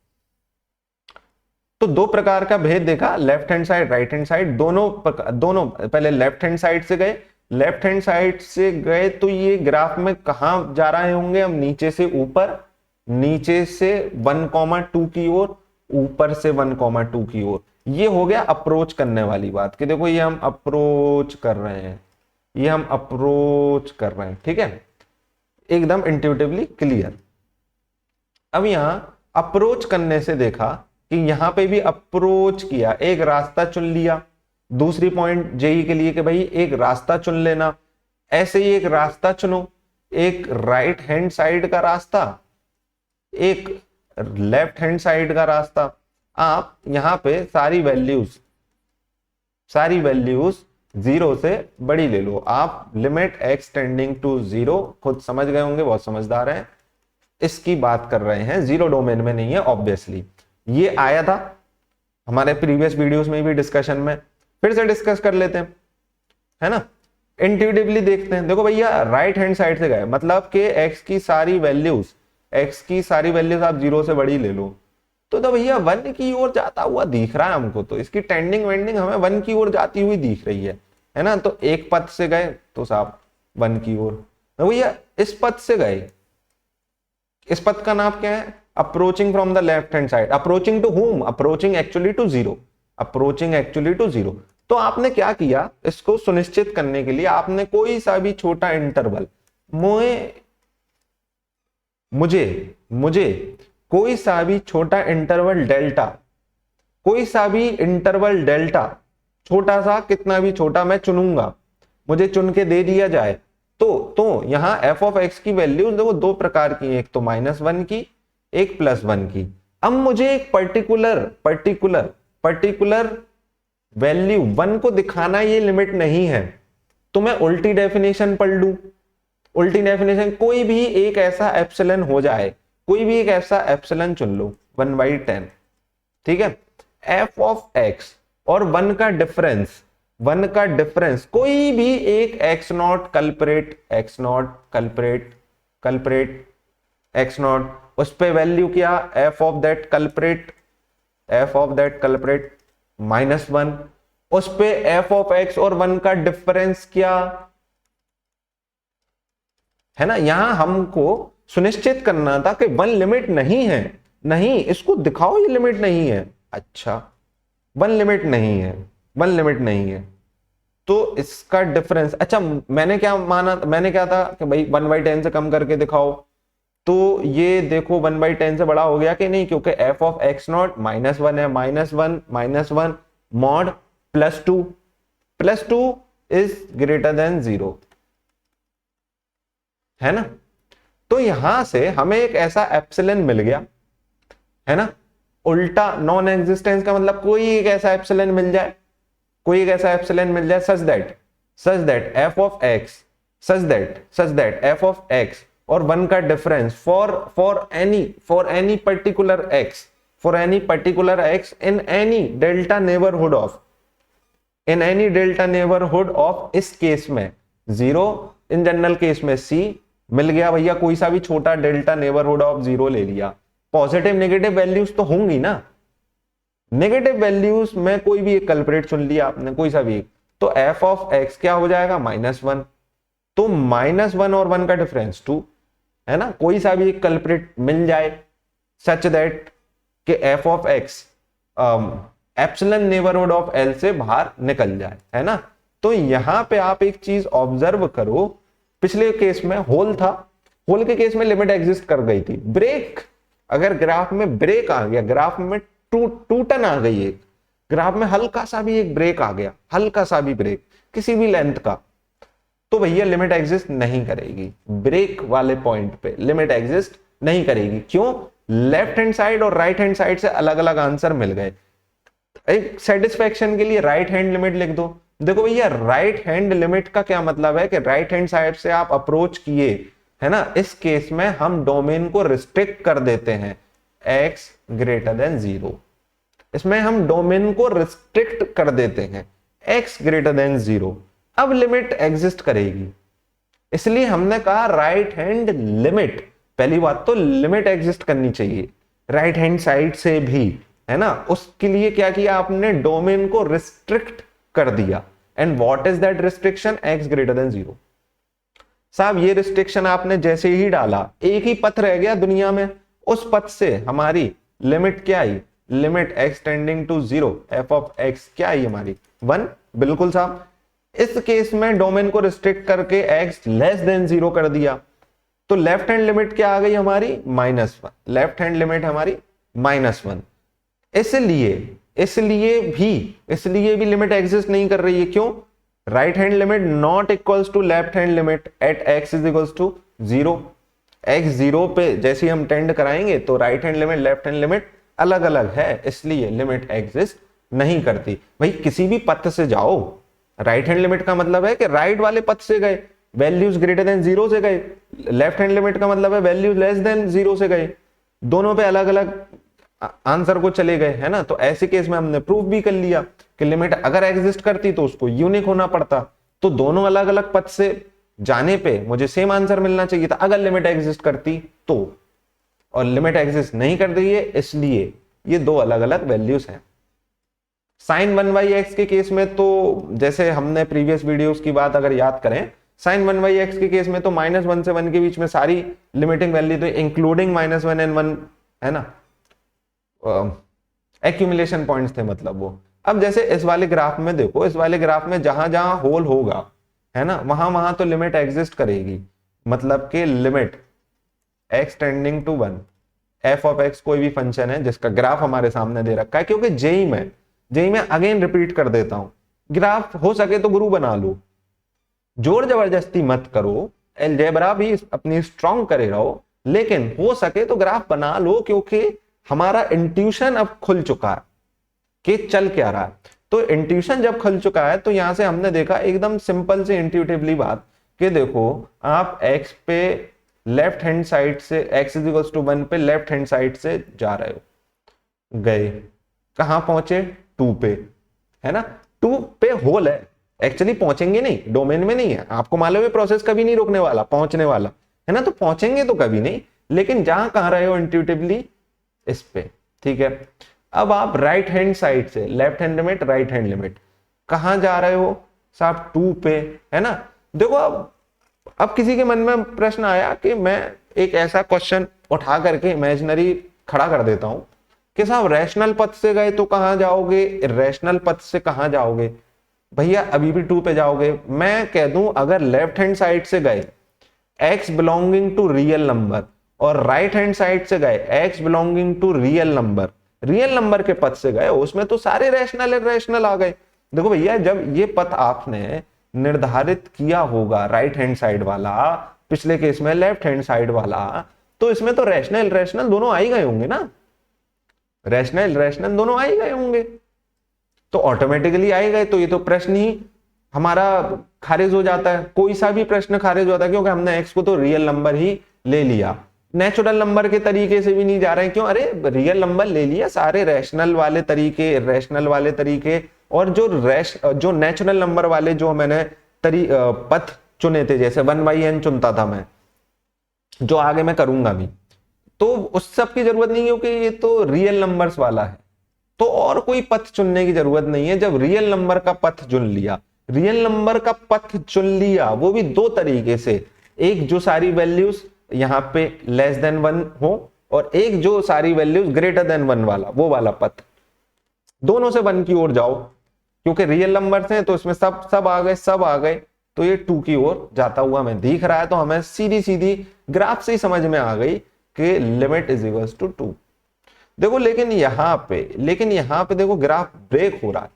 तो दो प्रकार का भेद देखा, left hand side, right hand side, दोनों पहले लेफ्ट हैंड साइड से गए, लेफ्ट हैंड साइड से गए तो ये ग्राफ में कहां जा रहे होंगे हम, नीचे से ऊपर, नीचे से 1,2 की ओर, ऊपर से 1,2 की ओर। ये हो गया अप्रोच करने वाली बात कि देखो ये हम अप्रोच कर रहे हैं, ये हम अप्रोच कर रहे हैं, ठीक है, एकदम इंट्यूटिवली क्लियर। अब यहां अप्रोच करने से देखा कि यहां पे भी अप्रोच किया, एक रास्ता चुन लिया, दूसरी पॉइंट जेई के लिए कि भाई एक रास्ता चुन लेना। ऐसे ही एक रास्ता चुनो, एक राइट हैंड साइड का रास्ता, एक लेफ्ट हैंड साइड का रास्ता। आप यहां पे सारी वैल्यूज 0 से बड़ी ले लो। आप लिमिट x टेंडिंग टू 0 खुद समझ गए होंगे, बहुत समझदार हैं, इसकी बात कर रहे हैं, जीरो डोमेन में नहीं है ऑब्वियसली। ये आया था हमारे प्रीवियस वीडियोस में भी डिस्कशन में, फिर से डिस्कस कर लेते हैं, है ना। इंट्यूटिवली देखते हैं, देखो भैया राइट हैंड साइड से गए, मतलब कि x की सारी वैल्यूज आप 0 से बड़ी ले लो, तो भैया 1 की ओर जाता हुआ दिख रहा है हमको, तो इसकी टेंडिंग वेंडिंग हमें 1 की ओर जाती हुई दिख रही है ना। तो एक पथ से गए तो साहब 1 की ओर, तो भैया इस पथ से गए, इस पथ का नाम क्या है, approaching from the left hand side. Approaching to hmm, approaching actually to 0। तो आपने क्या किया, इसको सुनिश्चित करने के लिए आपने कोई सा भी छोटा इंटरवल, मुझे कोई सा भी छोटा इंटरवल डेल्टा, कोई सा भी इंटरवल डेल्टा, छोटा सा, कितना भी छोटा मैं चुनूंगा, मुझे चुन के दे दिया जाए, तो यहां एफ ऑफ एक्स की वैल्यू देखो दो प्रकार की, एक तो -1 की, एक +1 की। अब मुझे एक पर्टिकुलर वैल्यू 1 को दिखाना ये लिमिट नहीं है, तो मैं उल्टी डेफिनेशन पढ़ लूं। उल्टी डेफिनेशन कोई भी एक ऐसा एप्सिलॉन हो जाए, कोई भी एक ऐसा एप्सिलॉन चुन लो 1/10, ठीक है। एफ ऑफ एक्स और 1 का डिफरेंस कोई भी एक x0 कल्परेट x0, उस पे वैल्यू क्या, एफ ऑफ दैट कल्परेट -1, उस पे एफ ऑफ एक्स और 1 का डिफरेंस क्या है ना। यहां हमको सुनिश्चित करना था कि 1 लिमिट नहीं है, नहीं इसको दिखाओ ये लिमिट नहीं है, अच्छा 1 लिमिट नहीं है, तो इसका डिफरेंस, अच्छा मैंने क्या था कि भाई 1/10 से कम करके दिखाओ, तो ये देखो 1/10 से बड़ा हो गया कि नहीं, क्योंकि एफ ऑफ x0 -1 है, -1 मॉड +2 इज ग्रेटर देन 0, है ना। तो यहां से हमें एक ऐसा एप्सिलॉन मिल गया, है ना। उल्टा नॉन एग्जिस्टेंस का मतलब कोई एक ऐसा एप्सिलॉन मिल जाए, सच दैट एफ ऑफ एक्स और 1 का difference for any particular x in any delta neighbourhood of इस केस में 0, इन जनरल केस में C मिल गया भैया, कोई सा भी छोटा डेल्टा नेबरहुड ऑफ 0 ले लिया। पॉजिटिव नेगेटिव वैल्यूज तो होंगी ना, नेगेटिव वैल्यूज में कोई भी एक कल्परेट चुन लिया आपने, कोई सा भी, तो एफ ऑफ एक्स क्या हो जाएगा, -1, तो -1 और 1 का डिफरेंस 2, है ना। कोई सा भी एक कल्परेट मिल जाए सच दैट कि f of x epsilon neighbourhood of L से बाहर निकल जाए, है ना। तो यहां पे आप एक चीज ऑब्जर्व करो, पिछले केस में होल था, होल के केस में लिमिट एग्जिस्ट कर गई थी। ब्रेक, अगर ग्राफ में ब्रेक आ गया, ग्राफ में टूटन आ गई, एक ग्राफ में हल्का सा भी एक ब्रेक आ गया, हल्का सा भी ब्रेक किसी भी लेंथ का, तो भैया लिमिट एग्जिस्ट नहीं करेगी। ब्रेक वाले पॉइंट पे लिमिट एग्जिस्ट नहीं करेगी। क्यों? लेफ्ट हैंड साइड और राइट हैंड साइड से अलग अलग आंसर मिल गए। एक सेटिस्फेक्शन के लिए राइट हैंड लिमिट लिख दो। देखो भैया, राइट हैंड लिमिट का क्या मतलब है कि राइट हैंड साइड से आप अप्रोच किए, है ना, इस केस में हम डोमेन को रिस्ट्रिक्ट कर देते हैं x ग्रेटर देन 0। इसमें हम डोमेन को रिस्ट्रिक्ट कर देते हैं x ग्रेटर देन 0। अब लिमिट एग्जिस्ट करेगी, इसलिए हमने कहा राइट हैंड लिमिट। पहली बात तो लिमिट एग्जिस्ट करनी चाहिए राइट हैंड साइड से भी, है ना। उसके लिए क्या किया आपने? डोमेन को रिस्ट्रिक्ट कर दिया। And what is that restriction? x greater than 0। साहब ये रिस्ट्रिक्शन आपने जैसे ही डाला, एक ही पथ रह गया दुनिया में, उस पथ से हमारी लिमिट क्या आई? Limit x tending to 0 f of x क्या आई हमारी? 1। बिल्कुल साहब, इस केस में डोमेन को रिस्ट्रिक्ट करके x लेस देन 0 कर दिया, तो लेफ्ट हैंड लिमिट क्या आ गई हमारी? -1। लेफ्ट हैंड लिमिट हमारी -1। इसलिए भी लिमिट एग्जिस्ट नहीं कर रही है। क्यों? Right hand limit not equals to left hand limit at x is equals to 0। x 0 पे जैसे हम टेंड कराएंगे तो right hand limit left hand limit अलग अलग है, इसलिए लिमिट एग्जिस्ट नहीं करती। भाई किसी भी पथ से जाओ, राइट हैंड लिमिट का मतलब है कि राइट वाले पथ से गए, वैल्यूज ग्रेटर देन 0 से गए। लेफ्ट हैंड लिमिट का मतलब है वैल्यूज लेस देन 0 से गए। दोनों पे अलग अलग आंसर को चले गए, है ना। तो ऐसे केस में हमने प्रूफ भी कर लिया कि लिमिट अगर एग्जिस्ट करती तो उसको यूनिक होना पड़ता, तो दोनों अलग अलग पथ से जाने पे मुझे सेम आंसर मिलना चाहिए था अगर लिमिट एग्जिस्ट करती तो। और लिमिट एग्जिस्ट नहीं कर रही है, इसलिए ये दो अलग अलग वैल्यूज हैं। साइन 1/x के केस में तो जैसे हमने प्रीवियस वीडियोस की बात अगर याद करें, साइन 1/x के केस में तो -1 से 1 के बीच में सारी लिमिटिंग वैल्यू तो इंक्लूडिंग -1 एंड 1, है ना, एक्यूमुलेशन पॉइंट्स थे मतलब वो। अब जैसे इस वाले ग्राफ में देखो, इस वाले ग्राफ में जहां जहां होल होगा, है ना, वहां वहां तो लिमिट एग्जिस्ट करेगी। मतलब कि limit x tending to 1 f of x कोई भी फंक्शन है जिसका ग्राफ हमारे सामने दे रखा है, क्योंकि जेई में अगेन रिपीट कर देता हूं, ग्राफ हो सके तो गुरु बना लो, जोर जबरदस्ती मत करो, अलजेब्रा भी अपनी स्ट्रॉन्ग करे रहो, लेकिन हो सके तो ग्राफ बना लो, क्योंकि हमारा इंट्यूशन अब खुल चुका है कि चल क्या रहा है। तो इंट्यूशन जब खुल चुका है तो यहां से हमने देखा एकदम सिंपल से इंट्यूटिवली बात कि देखो आप x पे लेफ्ट हैंड साइड से x इज इक्वल्स टू 1 पे लेफ्ट हैंड साइड से जा रहे हो, गए कहां पहुंचे? 2 पे, है ना। 2 पे होल है, एक्चुअली पहुंचेंगे नहीं, डोमेन में नहीं है, आपको मालूम है प्रोसेस कभी नहीं रुकने वाला, पहुंचने वाला है ना, तो पहुंचेंगे तो कभी नहीं, लेकिन जहां कहां रहे हो इंट्यूटिवली इस पे, ठीक है। अब आप राइट हैंड साइड से left hand limit right hand limit कहां जा रहे हो? साहब 2 पे, है ना। देखो अब किसी के मन में प्रश्न आया कि मैं एक ऐसा क्वेश्चन उठा करके इमेजिनरी खड़ा कर देता हूं कि साहब रैशनल पथ से गए तो कहां जाओगे, इरेशनल पथ से कहां जाओगे? भैया अभी भी 2 पे जाओगे। मैं कह दूं अगर लेफ्ट हैंड साइड से गए x belonging to real number और राइट हैंड साइड से गए x belonging to real number के पथ से गए, उसमें तो सारे रैशनल इरेशनल आ गए। देखो भैया जब ये पथ आपने निर्धारित किया होगा राइट हैंड साइड वाला, पिछले केस में लेफ्ट हैंड साइड वाला, तो इसमें तो रैशनल इरेशनल दोनों आ ही गए होंगे ना, रैशनल इरेशनल दोनों आ ही गए होंगे, तो ऑटोमेटिकली आए गए, तो ये तो प्रश्न ही हमारा खारिज हो जाता है, कोई सा भी प्रश्न खारिज होता है, क्योंकि हमने x को तो रियल नंबर ही ले लिया, नेचुरल नंबर के तरीके से भी नहीं जा रहे हैं। क्यों? अरे रियल नंबर ले लिया, सारे रैशनल वाले तरीके, इरेशनल वाले तरीके और जो नेचुरल नंबर वाले जो मैंने पथ चुने थे, जैसे 1/n चुनता था मैं, जो आगे मैं करूंगा भी, तो उस सब की जरूरत नहीं है, क्योंकि ये तो रियल नंबर्स वाला है, तो और कोई पथ चुनने की जरूरत नहीं है। जब रियल नंबर का पथ चुन लिया, रियल नंबर का पथ चुन लिया, वो भी दो तरीके से, एक जो सारी वैल्यूज यहां पे लेस देन 1 हो और एक जो सारी वैल्यूज ग्रेटर देन 1 वाला, वो वाला पथ, दोनों से 1 की ओर जाओ, क्योंकि रियल नंबर्स हैं तो इसमें सब सब आ गए, सब आ गए, तो ये 2 की ओर जाता हुआ हमें दिख रहा है। तो हमें सीधी सीधी ग्राफ से ही समझ में आ गई कि लिमिट इज इक्वल्स टू 2। देखो लेकिन यहां पे देखो ग्राफ ब्रेक हो रहा है,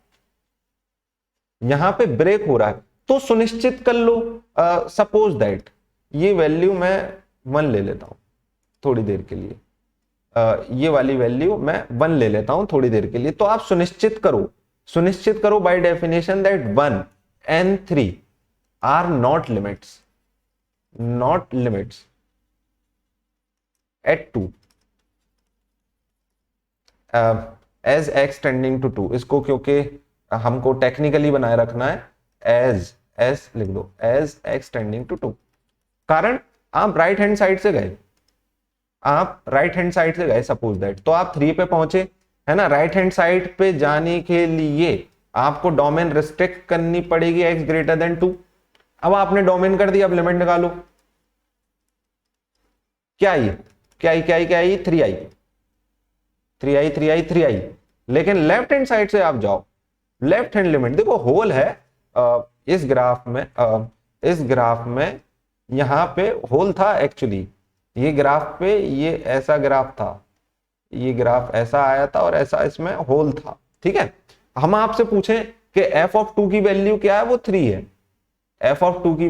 यहां पे ब्रेक हो रहा है, तो सुनिश्चित कर लो, सपोज दैट ये वैल्यू मैं 1 ले लेता हूं थोड़ी देर के लिए, ये वाली वैल्यू मैं 1 ले लेता हूं थोड़ी देर के लिए। तो आप सुनिश्चित करो by definition that 1 and 3 are not limits at 2 as x tending to 2। इसको क्योंकि हमको टेक्निकली बनाए रखना है, एज लिख दो, एज एक्स टेंडिंग टू 2। कारण आप राइट हैंड साइड से गए, सपोज दैट, तो आप 3 पे पहुंचे, है ना। राइट हैंड साइड पे जाने के लिए आपको डोमेन रिस्ट्रिक्ट करनी पड़ेगी x ग्रेटर देन 2। अब आपने डोमेन कर दिया, अब लिमिट निकालो, क्या आई 3i। लेकिन लेफ्ट हैंड साइड से आप जाओ, लेफ्ट हैंड लिमिट देखो, होल है इस ग्राफ में यहां पे होल था एक्चुअली, ये ग्राफ पे ये ऐसा ग्राफ था, ये ग्राफ ऐसा आया था और ऐसा इसमें होल था, ठीक है। हम आपसे पूछें कि f ऑफ 2 की वैल्यू क्या है, वो 3 है। f ऑफ 2 की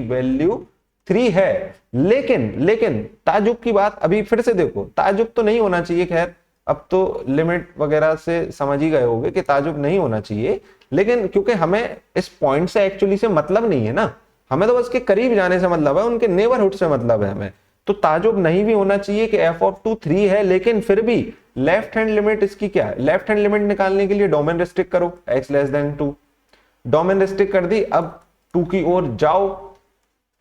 वैल्यू 3 है, लेकिन ताजुब की बात अभी फिर से देखो, ताजुब तो नहीं होना चाहिए, खैर अब तो लिमिट वगैरह से समझ ही गए होंगे कि ताजुब नहीं होना चाहिए, लेकिन क्योंकि हमें इस पॉइंट से एक्चुअली से मतलब नहीं है ना, हमें तो बस के करीब जाने से मतलब है, उनके नेबरहुड से मतलब है हमें, तो ताजुब नहीं भी होना चाहिए कि f ऑफ 2 3 है, लेकिन फिर भी लेफ्ट हैंड लिमिट इसकी क्या है। लेफ्ट हैंड लिमिट निकालने के लिए डोमेन रिस्ट्रिक्ट करो, x less than 2, domain restrict कर दी, अब 2 की ओर जाओ,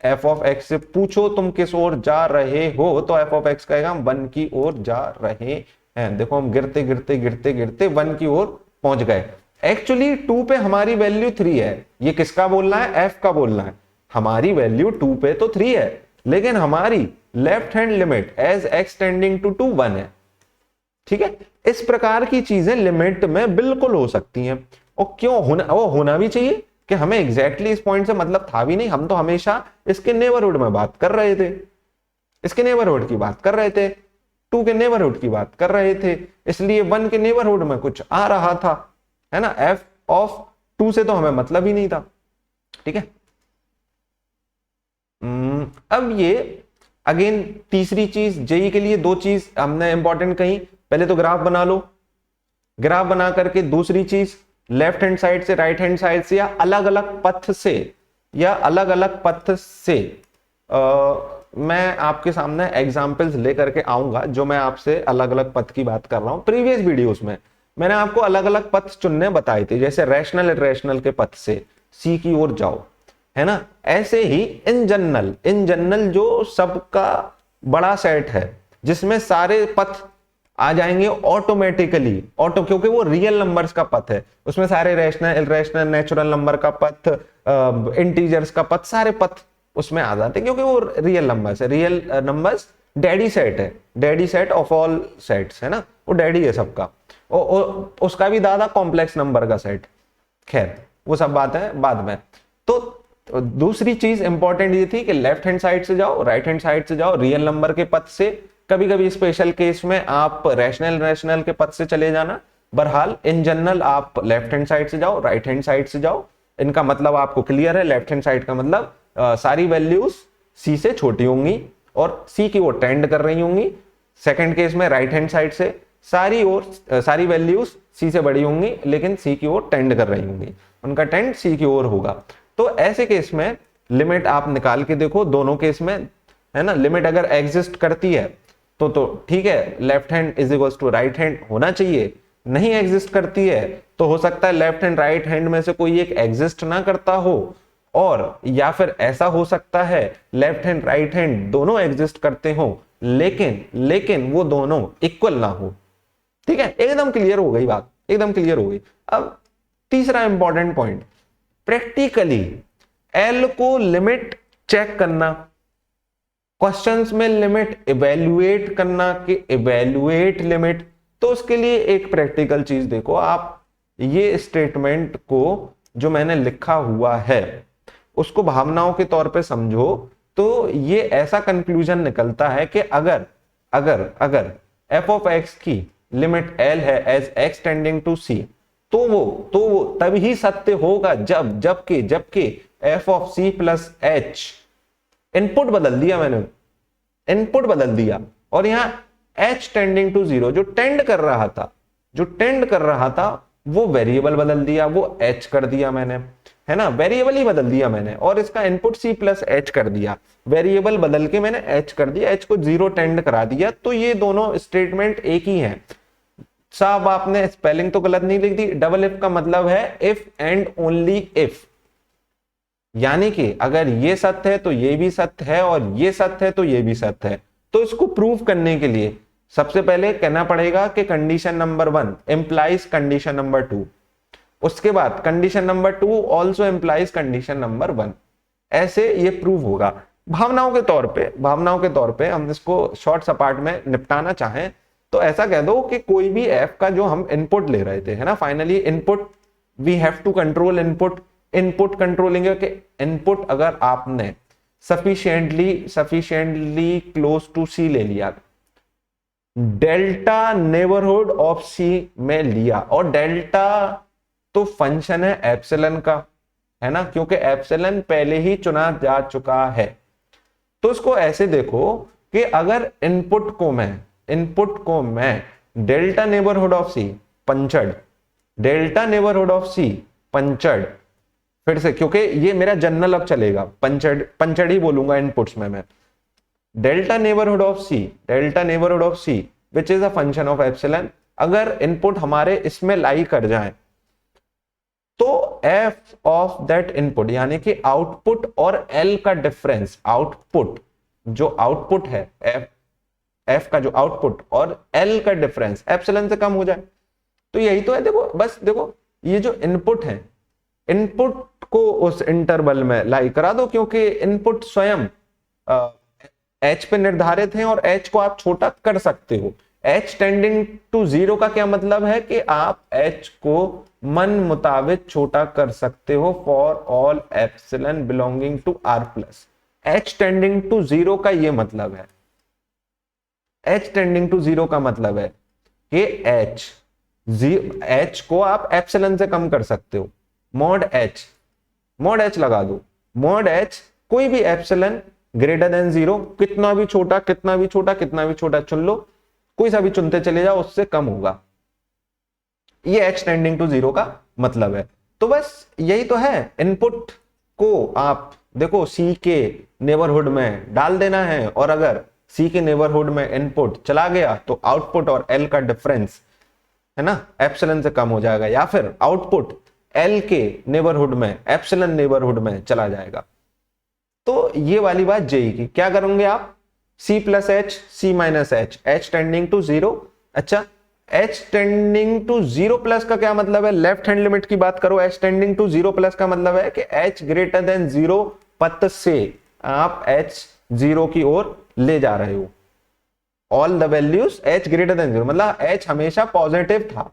f ऑफ x से पूछो तुम किस ओर जा रहे हो, तो f ऑफ x कहेगा हम 1 की ओर जा रहे हैं। देखो हम गिरते 1 की ओर पहुंच गए। एक्चुअली 2 पे हमारी वैल्यू 3 है, ये किसका बोलना है, f का बोलना है। हमारी वैल्यू 2 पे तो 3 है, लेकिन हमारी left hand limit as x tending to 2 1 है, ठीक है। इस प्रकार की चीजें लिमिट में बिल्कुल हो सकती हैं, और क्यों होना भी चाहिए कि हमें एग्जैक्टली इस पॉइंट से मतलब था भी नहीं, हम तो हमेशा इसके नेबरहुड में बात कर रहे थे, इसके नेबरहुड की बात कर रहे थे, 2 के नेबरहुड की बात कर रहे थे, इसलिए 1 के नेबरहुड में कुछ आ रहा था, है ना। f ऑफ 2 से तो हमें मतलब ही नहीं था, ठीक है। अब ये अगेन तीसरी चीज, जेई के लिए 2 चीज हमने इंपॉर्टेंट कही, पहले तो ग्राफ बना लो, ग्राफ बना करके दूसरी चीज लेफ्ट हैंड साइड से, राइट हैंड साइड से, या अलग अलग पथ से मैं आपके सामने एग्जांपल्स लेकर के आऊंगा, जो मैं आपसे अलग अलग पथ की बात कर रहा हूं। प्रीवियस वीडियोस में मैंने आपको अलग अलग पथ चुनने बताए थे, जैसे रैशनल इरेशनल के पथ से सी की ओर जाओ, है ना। ऐसे ही इन जनरल जो सबका बड़ा सेट है, जिसमें सारे पथ आ जाएंगे ऑटोमेटिकली, क्योंकि वो रियल नंबर्स का पथ है, उसमें सारे रैशनल इरेशनल नेचुरल नंबर का पथ, इंटीजर्स का पथ, सारे पथ उसमें आ जाते हैं, क्योंकि वो रियल नंबर्स है। रियल नंबर्स डैडी सेट है, daddy set of all sets, है ना, वो डैडी है सबका, उसका भी दादा कॉम्प्लेक्स नंबर का सेट, खैर वो सब बात है बाद में। तो दूसरी चीज इंपॉर्टेंट ये थी कि लेफ्ट हैंड साइड से जाओ, राइट हैंड साइड से जाओ, रियल नंबर के पथ से, कभी कभी स्पेशल केस में आप रैशनल के पथ से चले जाना। बहरहाल इन जनरल आप लेफ्ट हैंड साइड से जाओ, राइट हैंड साइड से जाओ, इनका मतलब आपको क्लियर है। लेफ्ट हैंड साइड का मतलब सारी वैल्यूज सी से छोटी होंगी और सी की ओर टेंड कर रही होंगी। सेकंड केस में राइट हैंड साइड से सारी वैल्यूज सी से बड़ी होंगी, लेकिन सी की ओर टेंड कर रही होंगी, उनका टेंड सी की ओर होगा। तो ऐसे केस में लिमिट आप निकाल के देखो, दोनों केस में, है ना। लिमिट अगर एग्जिस्ट करती है तो ठीक है, left hand is equals to right hand होना चाहिए। नहीं एग्जिस्ट करती है तो हो सकता है लेफ्ट हैंड राइट हैंड में से कोई एक एग्जिस्ट ना करता हो, और या फिर ऐसा हो सकता है लेफ्ट हैंड राइट हैंड दोनों एग्जिस्ट करते हो, लेकिन वो दोनों इक्वल ना हो, ठीक है। एकदम क्लियर हो गई बात, एकदम क्लियर हो गई। अब तीसरा इंपॉर्टेंट पॉइंट, प्रैक्टिकली एल को लिमिट चेक करना, क्वेश्चंस में लिमिट इवेल्युएट करना कि इवेल्युएट लिमिट, तो उसके लिए एक प्रैक्टिकल चीज देखो आप, ये स्टेटमेंट को जो मैंने लिखा हुआ है उसको भावनाओं के तौर पे समझो, तो ये ऐसा कंक्लूजन निकलता है कि अगर अगर अगर f ऑफ x की लिमिट l है as x tending to c, तो वो तभी सत्य होगा जबकि f of c plus h, input बदल दिया मैंने, इनपुट बदल दिया, और यहां h टेंडिंग टू 0 जो टेंड कर रहा था वो वेरिएबल बदल दिया, वो h कर दिया मैंने, है ना, वेरिएबल ही बदल दिया मैंने, और इसका इनपुट c प्लस h कर दिया, वेरिएबल बदल के मैंने h कर दिया, h को 0 टेंड करा दिया। तो ये दोनों स्टेटमेंट एक ही हैं। साहब आपने स्पेलिंग तो गलत नहीं लिख दी, डबल इफ का मतलब है इफ एंड ओनली इफ, यानी कि अगर ये सत्य है तो ये भी सत्य है, और ये सत्य है तो ये भी सत्य है। तो इसको प्रूव करने के लिए सबसे पहले कहना पड़ेगा कि condition number 1 implies condition number 2, उसके बाद condition number 2 also implies condition number 1, ऐसे ये प्रूव होगा। भावनाओं के तौर पे हम इसको शॉर्ट सपाट में निपटाना चाहें तो ऐसा कह दो कि कोई भी f का जो हम इनपुट ले रहे थे, है ना, finally input we have to control input controlling के इनपुट अगर आपने सफिशिएंटली क्लोज टू c ले लिया, डेल्टा नेबरहुड ऑफ c में लिया, और डेल्टा तो फंक्शन है एप्सिलॉन का, है ना, क्योंकि एप्सिलॉन पहले ही चुना जा चुका है। तो इसको ऐसे देखो कि अगर इनपुट को मैं delta neighbourhood of c punctured, फिर से क्योंकि ये मेरा जनरल अब चलेगा, पंचर्ड ही बोलूंगा इनपुट्स में मैं, delta neighbourhood of c which is a function of epsilon, अगर इनपुट हमारे इसमें लाई कर जाए तो f ऑफ दैट इनपुट यानी कि आउटपुट और l का डिफरेंस, आउटपुट जो आउटपुट है f का जो आउटपुट और l का डिफरेंस एप्सिलॉन से कम हो जाए। तो यही तो है, देखो ये जो इनपुट है, इनपुट को उस इंटरवल में लाई करा दो, क्योंकि इनपुट स्वयं h पे निर्धारित है और h को आप छोटा कर सकते हो। h टेंडिंग टू 0 का क्या मतलब है कि आप h को मन मुताबिक छोटा कर सकते हो for all epsilon belonging to r plus. h tending to 0 का ये मतलब है, h टेंडिंग टू 0 का मतलब है कि h को आप एप्सिलॉन से कम कर सकते हो, मॉड h लगा दो, मॉड h कोई भी एप्सिलॉन ग्रेटर देन 0, कितना भी छोटा चुन लो, कोई सा भी चुनते चले जाओ, उससे कम होगा, ये h टेंडिंग टू 0 का मतलब है। तो बस यही तो है, इनपुट को आप देखो c के नेबरहुड में डाल देना है, और अगर c के नेबरहुड में इनपुट चला गया तो आउटपुट और l का डिफरेंस, है ना, एप्सिलॉन से कम हो जाएगा, या फिर आउटपुट l के नेबरहुड में एप्सिलॉन नेबरहुड में चला जाएगा। तो ये वाली बात जेई की, क्या करोगे आप, c plus h, c minus h, h tending to 0। अच्छा, h टेंडिंग टू 0 प्लस का क्या मतलब है, लेफ्ट हैंड लिमिट की बात करो, h टेंडिंग टू 0 प्लस का मतलब है कि h ग्रेटर देन 0 पथ से आप h 0 की ओर ले जा रहे हो, all the values h greater than 0, मतलब h हमेशा पॉजिटिव था,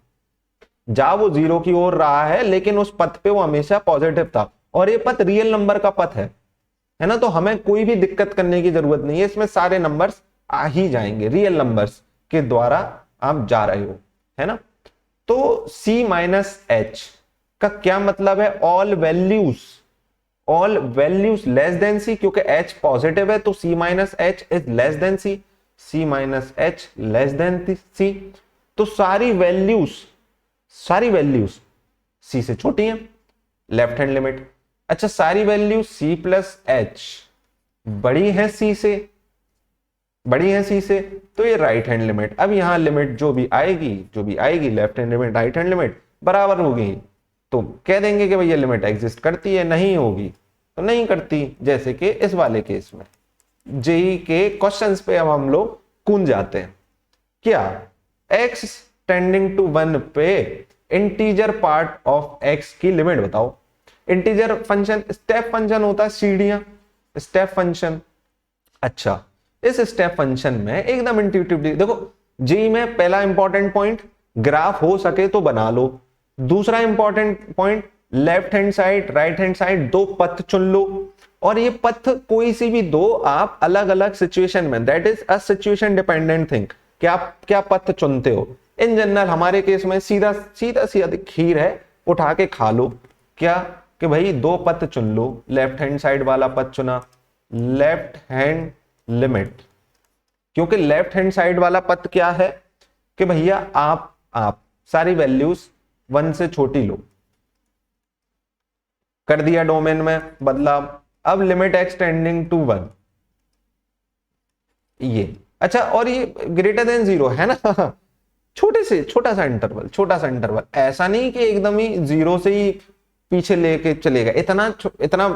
जा वो 0 की ओर रहा है लेकिन उस पथ पे वो हमेशा पॉजिटिव था, और ये पथ रियल नंबर का पथ है ना, तो हमें कोई भी दिक्कत करने की जरूरत नहीं है, इसमें सारे नंबर्स आ ही जाएंगे, रियल नंबर्स के द्वारा आप जा रहे हो, है ना। तो c माइनस h का क्या मतलब है, all values less than c, क्योंकि h पॉजिटिव है तो c minus h is less than c, c minus h less than c, तो सारी वैल्यूज c से छोटी हैं, लेफ्ट हैंड लिमिट। अच्छा, सारी वैल्यू c प्लस h बड़ी है c से, तो ये राइट हैंड लिमिट। अब यहां लिमिट जो भी आएगी left hand limit right hand limit बराबर होगी, तो कह देंगे कि भाई ये लिमिट एग्जिस्ट करती है, नहीं होगी तो नहीं करती, जैसे कि इस वाले केस में। जेई के क्वेश्चंस पे अब हम लोग कूद जाते हैं। क्या x टेंडिंग टू 1 पे इंटीजर पार्ट ऑफ x की लिमिट बताओ। इंटीजर फंक्शन स्टेप फंक्शन होता है, सीढ़ियां स्टेप फंक्शन। अच्छा, इस स्टेप फंक्शन में एकदम इंट्यूटिवली देखो, जी में पहला इंपॉर्टेंट पॉइंट, ग्राफ हो सके तो बना लो, दूसरा important point, left hand side right hand side दो पथ चुन लो, और ये पथ कोई सी भी दो आप अलग अलग सिचुएशन में, that is a situation dependent thing, कि आप क्या पथ चुनते हो। इन जनरल हमारे केस में सीधा सीधा सीधा खीर है, उठा के खा लो। क्या कि भाई दो पथ चुन लो, लेफ्ट हैंड साइड वाला पथ चुना, लेफ्ट हैंड लिमिट, क्योंकि लेफ्ट हैंड साइड वाला पथ क्या है कि भैया आप सारी वैल्यूज 1 से छोटी लो, कर दिया डोमेन में बदलाव। अब लिमिट एक्स टेंडिंग टू 1, ये अच्छा, और ये ग्रेटर देन 0 है ना छोटे से छोटा सा इंटरवल, छोटा सा इंटरवल, ऐसा नहीं कि एकदम ही 0 से ही पीछे लेके चलेगा, इतना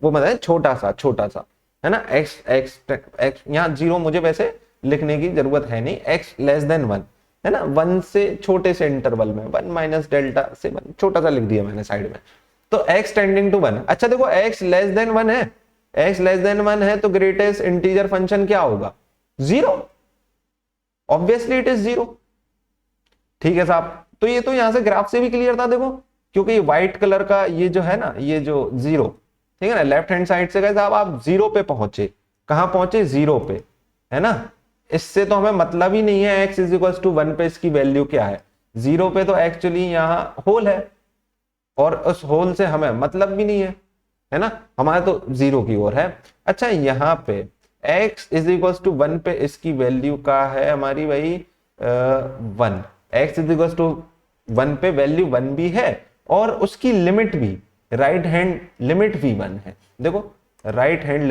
वो मतलब छोटा सा है ना। एक्स एक्स एक्स यहाँ 0 मुझे वैसे लिखने की जरूरत है नहीं, एक्स लेस देन 1 है ना, 1 से छोटे से इंटरवल में 1 माइनस डेल्टा से 1 छोटा सा लिख दिया मैंने साइड में। तो x टेंडिंग टू 1, अच्छा देखो x लेस देन 1 है, x लेस देन 1 है तो ग्रेटेस्ट इंटीजर फंक्शन क्या होगा, 0, ऑब्वियसली इट इज 0। ठीक है साहब, तो ये तो यहां से ग्राफ से भी क्लियर था देखो, क्योंकि ये व्हाइट कलर का ये जो है ना, ये जो 0, ठीक है ना, लेफ्ट हैंड साइड से गए साहब आप 0 पे पहुंचे, कहां पहुंचे 0 पे, है ना। इससे तो हमें मतलब ही नहीं है x इज इक्वल टू 1 पे इसकी वैल्यू क्या है, 0 पे तो एक्चुअली यहाँ होल है, और उस होल से हमें मतलब भी नहीं है ना, हमारा तो 0 की ओर है। अच्छा यहाँ पे x इज इक्वल टू 1 पे इसकी वैल्यू का है हमारी भाई 1, x इज इक्वल टू 1 पे वैल्यू 1 भी है, और उसकी लिमिट भी, राइट हैंड लिमिट भी 1 है। देखो राइट हैंड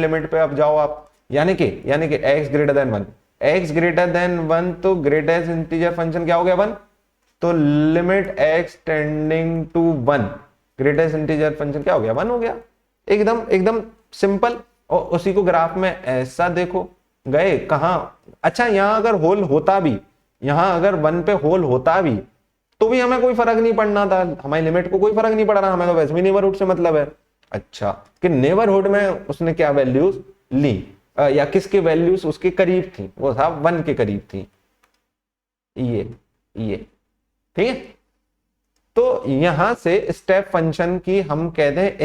लिमिट पे अब जाओ आप, यानी कि x greater than 1, x greater than 1 तो ग्रेटेस्ट इंटीजर फंक्शन क्या हो गया 1, तो limit x tending to 1, greatest integer function क्या हो गया 1 हो गया, एकदम सिंपल। और उसी को ग्राफ में ऐसा देखो गए कहां, अच्छा यहां अगर होल होता भी, यहां अगर 1 पे होल होता भी तो भी हमें कोई फर्क नहीं पड़ना था, हमारी लिमिट को कोई फर्क नहीं पड़ रहा, हमें तो वैसे भी नेबरहुड से मतलब है। अच्छा कि नेबरहुड में उसने क्या वैल्यूज ली, या किसके वैल्यूज उसके करीब थी, वो था 1 के करीब थी, ये ठीक है। तो यहां से स्टेप फंक्शन की हम कहते हैं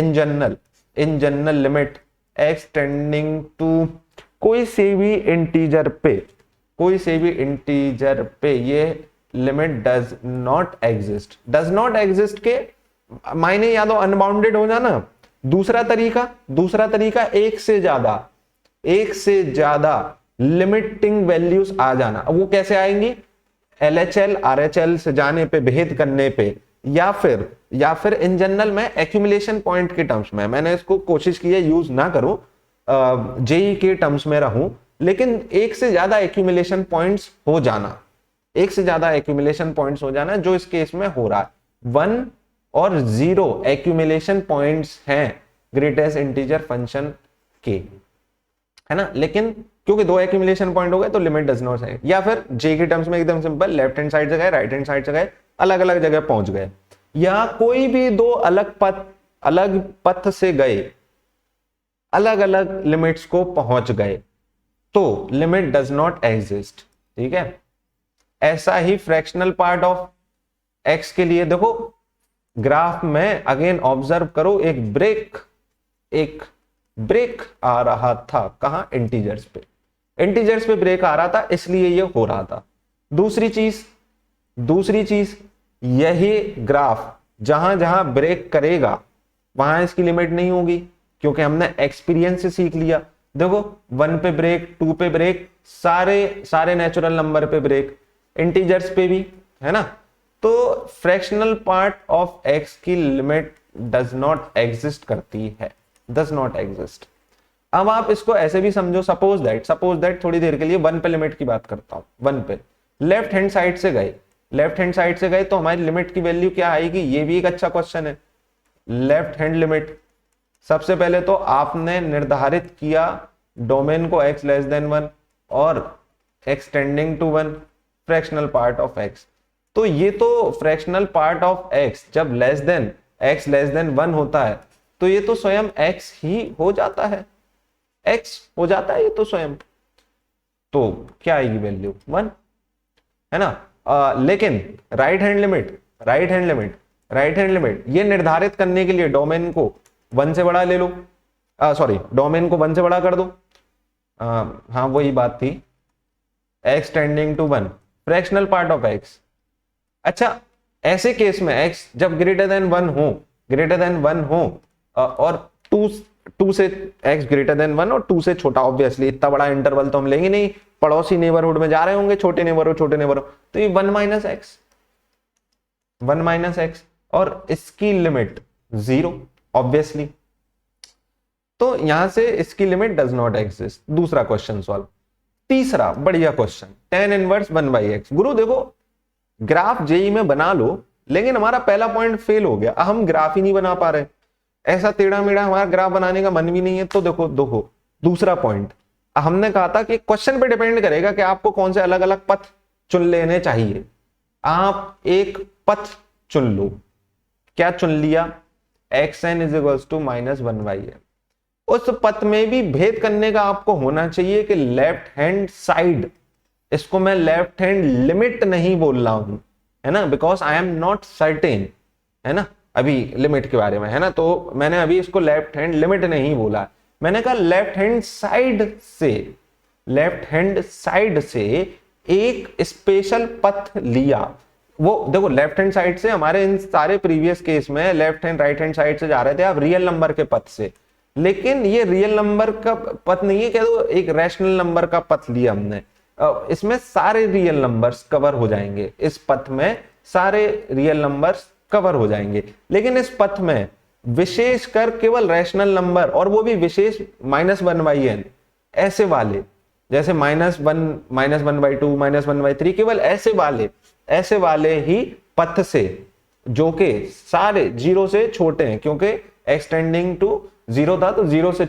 in general limit x tending to कोई से भी इंटीजर पे ये लिमिट डज नॉट एग्जिस्ट के मायने या तो अनबाउंडेड हो जाना, दूसरा तरीका एक से ज्यादा लिमिटिंग वैल्यूज आ जाना। वो कैसे आएंगी, LHL RHL से जाने पे, भेद करने पे, या फिर इन जनरल में एक्यूमुलेशन पॉइंट के टर्म्स में, मैंने इसको कोशिश की है यूज ना करूं, जेई के टर्म्स में रहूं, लेकिन एक से ज्यादा एक्यूमुलेशन पॉइंट्स हो जाना, जो इस केस में हो रहा है। 1 और 0 एक्यूमुलेशन पॉइंट्स हैं ग्रेटेस्ट इंटीजर फंक्शन के, है ना, लेकिन क्योंकि 2 एक्यूमुलेशन पॉइंट हो गए तो लिमिट डज नॉट है। या फिर जे के टर्म्स में एकदम सिंपल, लेफ्ट हैंड साइड से गए राइट हैंड साइड से गए, अलग अलग जगह पहुंच गए, या कोई भी 2 अलग पथ से गए, अलग अलग लिमिट्स को पहुंच गए, तो लिमिट डज नॉट एग्जिस्ट। ठीक है, ऐसा ही फ्रैक्शनल पार्ट ऑफ एक्स के लिए देखो, ग्राफ में अगेन ऑब्जर्व करो, एक ब्रेक आ रहा था, कहां, इंटीजर्स पे ब्रेक आ रहा था, इसलिए ये हो रहा था। दूसरी चीज यही ग्राफ जहां जहां ब्रेक करेगा वहां इसकी लिमिट नहीं होगी, क्योंकि हमने एक्सपीरियंस से सीख लिया। देखो 1 पे ब्रेक, 2 पे ब्रेक, सारे नेचुरल नंबर पे ब्रेक, इंटीजर्स पे भी, है ना। तो फ्रैक्शनल पार्ट ऑफ एक्स की लिमिट डज नॉट एग्जिस्ट करती है, डज नॉट एग्जिस्ट। अब आप इसको ऐसे भी समझो, सपोज दैट थोड़ी देर के लिए 1 पे लिमिट की बात करता हूं, 1 पे लेफ्ट हैंड साइड से गए तो हमारी लिमिट की वैल्यू क्या आएगी, ये भी एक अच्छा क्वेश्चन है। लेफ्ट हैंड लिमिट, सबसे पहले तो आपने निर्धारित किया डोमेन को x लेस देन 1 और x tending to 1, fractional part of x। तो ये तो फ्रैक्शनल पार्ट ऑफ x जब x लेस देन 1 होता है तो ये तो स्वयं x ही हो जाता है, x हो जाता है ये तो स्वयं। तो क्या आएगी वैल्यू 1, है ना। लेकिन राइट हैंड लिमिट ये निर्धारित करने के लिए डोमेन को 1 से बड़ा ले लो, सॉरी डोमेन को 1 से बड़ा कर दो। हाँ वही बात थी, x tending to 1 fractional part of x। अच्छा ऐसे केस में x जब ग्रेटर देन 1 हो और 2 से x ग्रेटर देन 1 और 2 से छोटा, ऑब्वियसली इतना बड़ा इंटरवल तो हम लेंगे नहीं, पड़ोसी नेबरहुड में जा रहे होंगे, छोटे नेबरहुड, तो ये 1 माइनस एक्स और इसकी लिमिट 0 ऑब्वियसली, तो यहां से इसकी लिमिट डज नॉट एग्जिस्ट। दूसरा क्वेश्चन सॉल्व। तीसरा बढ़िया क्वेश्चन, tan इनवर्स 1/x। गुरु देखो ग्राफ जेई में बना लो, लेकिन हमारा पहला पॉइंट फेल हो गया, हम ग्राफ ही नहीं बना पा रहे, ऐसा टेढ़ा मेढ़ा हमारा ग्राफ बनाने का मन भी नहीं है। तो देखो दूसरा पॉइंट, हमने कहा था कि क्वेश्चन पे डिपेंड करेगा कि आपको कौन से अलग अलग पथ चुन लेने चाहिए। आप एक पथ चुन लो, क्या चुन लिया, xn is equals to -1/n। उस पथ में भी भेद करने का आपको होना चाहिए कि लेफ्ट हैंड साइड, इसको मैं लेफ्ट हैंड लिमिट नहीं बोल रहा हूं, है ना, because I am not certain, है ना, अभी लिमिट के बारे में, है ना, तो मैंने अभी इसको लेफ्ट हैंड लिमिट नहीं बोला, मैंने कहा लेफ्ट हैंड साइड से एक स्पेशल पथ लिया। वो देखो लेफ्ट हैंड साइड से, हमारे इन सारे प्रीवियस केस में left hand right hand side से जा रहे थे आप रियल नंबर के पथ से, लेकिन ये रियल नंबर का पथ नहीं है, क्या तो एक रैशनल नंबर का पथ लिया हमने। इसमें सारे रियल नंबर्स कवर हो जाएंगे, इस पथ में सारे रियल नंबर्स कवर हो जाएंगे, लेकिन इस पथ में विशेषकर केवल रैशनल नंबर, और वो भी विशेष -1/n ऐसे वाले, जैसे -1, -1/2, -1/3, केवल ऐसे वाले ही पथ से जो कि सारे 0 से छोटे हैं, क्योंकि एक्सटेंडिंग टू 0 था तो 0 से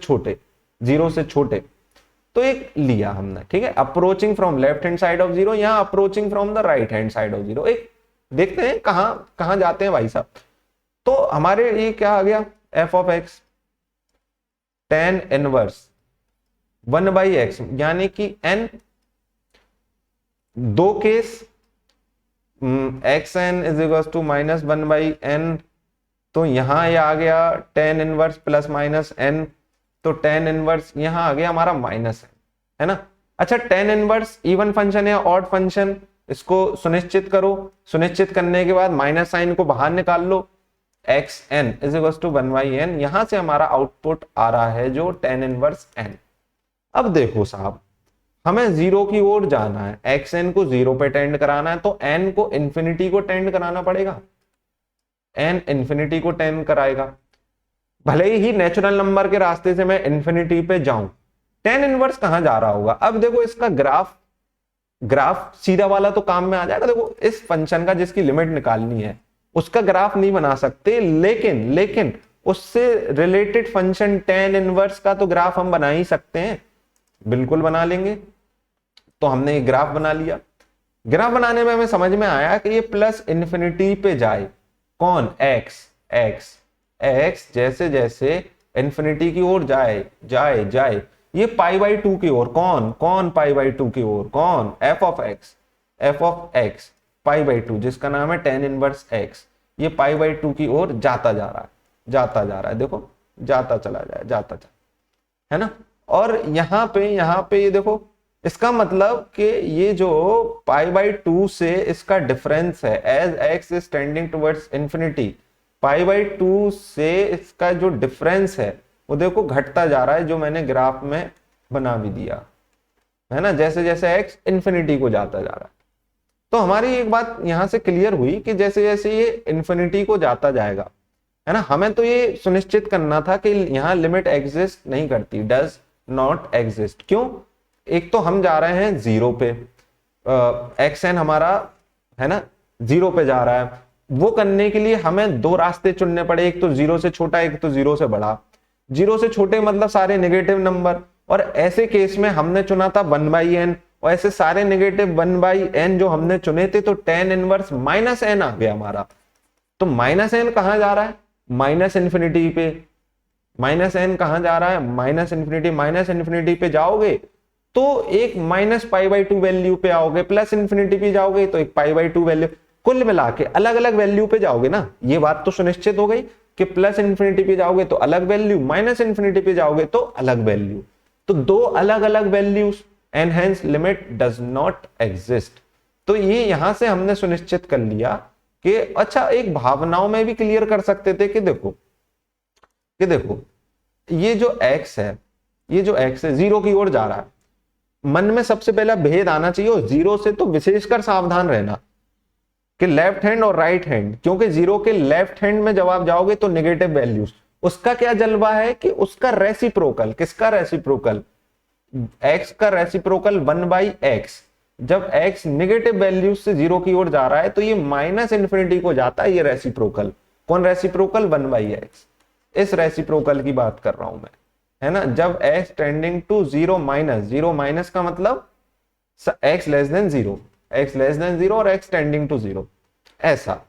छोटे, तो एक लिया हमने, ठीक है, approaching from left hand side of 0, यहां approaching from the right hand side of 0। एक देखते हैं कहां जाते हैं भाई साहब। तो हमारे ये क्या आ गया, f of x tan inverse 1/x, यानी कि n दो case, xn is equal to -1/n, तो यहां ये आ गया tan inverse plus minus n, तो tan इनवर्स यहां आ गया हमारा -n, है ना। अच्छा tan इनवर्स इवन फंक्शन है ऑड फंक्शन, इसको सुनिश्चित करो, सुनिश्चित करने के बाद माइनस साइन को बाहर निकाल लो, xn is equal to 1/n, यहां से हमारा आउटपुट आ रहा है जो tan इनवर्स n। अब देखो साहब, हमें 0 की ओर जाना है, xn को 0 पे टेंड कराना है, तो n को इंफिनिटी को टेंड कराना पड़ेगा, n इंफिनिटी को टेंड कराएगा, भले ही नेचुरल नंबर के रास्ते से मैं इंफिनिटी पे जाऊं, tan इनवर्स कहां जा रहा होगा। अब देखो इसका ग्राफ सीधा वाला तो काम में आ जाएगा। देखो इस फंक्शन का जिसकी लिमिट निकालनी है उसका ग्राफ नहीं बना सकते, लेकिन उससे रिलेटेड फंक्शन tan इनवर्स का तो ग्राफ हम बना ही सकते हैं, बिल्कुल बना लेंगे। तो हमने ये ग्राफ बना लिया, ग्राफ बनाने में हमें समझ में आया कि ये प्लस इंफिनिटी पे जाए, कौन, x जैसे जैसे इंफिनिटी की ओर जाए ये π/2 की ओर, कौन π/2 की ओर, कौन, f ऑफ x π/2, जिसका नाम है tan इनवर्स x, ये π/2 की ओर जाता जा रहा है, देखो जाता चला, है ना। और यहाँ पे ये देखो, इसका मतलब कि ये जो π/2 से इसका डिफरेंस है, as x is tending towards infinity, π/2 से इसका जो डिफरेंस है वो देखो घटता जा रहा है, जो मैंने ग्राफ में बना भी दिया है ना, जैसे जैसे x इंफिनिटी को जाता जा रहा है। तो हमारी एक बात यहां से क्लियर हुई कि जैसे जैसे ये इंफिनिटी को जाता जाएगा, है ना, हमें तो ये सुनिश्चित करना था कि यहाँ लिमिट एग्जिस्ट नहीं करती, डज नॉट एग्जिस्ट। क्यों, एक तो हम जा रहे हैं 0 पे, xn हमारा, है ना, 0 पे जा रहा है, वो करने के लिए हमें दो रास्ते चुनने पड़े, एक तो 0 से छोटा, एक तो 0 से बड़ा। 0 से छोटे मतलब सारे नेगेटिव नंबर, और ऐसे केस में हमने चुना था 1/n, और ऐसे सारे नेगेटिव 1/n जो हमने चुने थे, तो tan इनवर्स -n आ गया हमारा। तो -n कहां जा रहा है, माइनस इंफिनिटी पे, -n कहां जा रहा है, -इंफिनिटी पे जाओगे तो एक माइनस पाई बाई 2 वैल्यू पे आओगे, प्लस इंफिनिटी पे जाओगे तो एक पाई बाई 2 वैल्यू, कुल मिला के अलग अलग वैल्यू पे जाओगे ना, ये बात तो सुनिश्चित हो गई कि प्लस इंफिनिटी पे जाओगे तो अलग वैल्यू, माइनस इंफिनिटी पे जाओगे तो अलग वैल्यू, तो दो अलग अलग values and hence limit does not exist. तो ये यहां से हमने सुनिश्चित कर लिया कि अच्छा, एक भावनाओं में भी क्लियर कर सकते थे कि देखो ये जो x है, ये जो x है जीरो की ओर जा रहा है, मन में सबसे पहला भेद आना चाहिए जीरो से, तो विशेषकर सावधान रहना कि लेफ्ट हैंड और राइट हैंड, क्योंकि जीरो के लेफ्ट हैंड में जब आप जाओगे तो नेगेटिव वैल्यूज, उसका क्या जलवा है कि उसका रेसिप्रोकल, किसका रेसिप्रोकल, x का रेसिप्रोकल 1/x, जब x नेगेटिव वैल्यूज से जीरो की ओर जा रहा है तो ये माइनस इंफिनिटी को जाता है, ये रेसिप्रोकल, कौन रेसिप्रोकल, 1/x, इस रेसिप्रोकल की बात कर रहा हूं मैं, है ना। जब x tending to zero minus का मतलब x लेस देन जीरो और x टेंडिंग टू जीरो, ऐसा,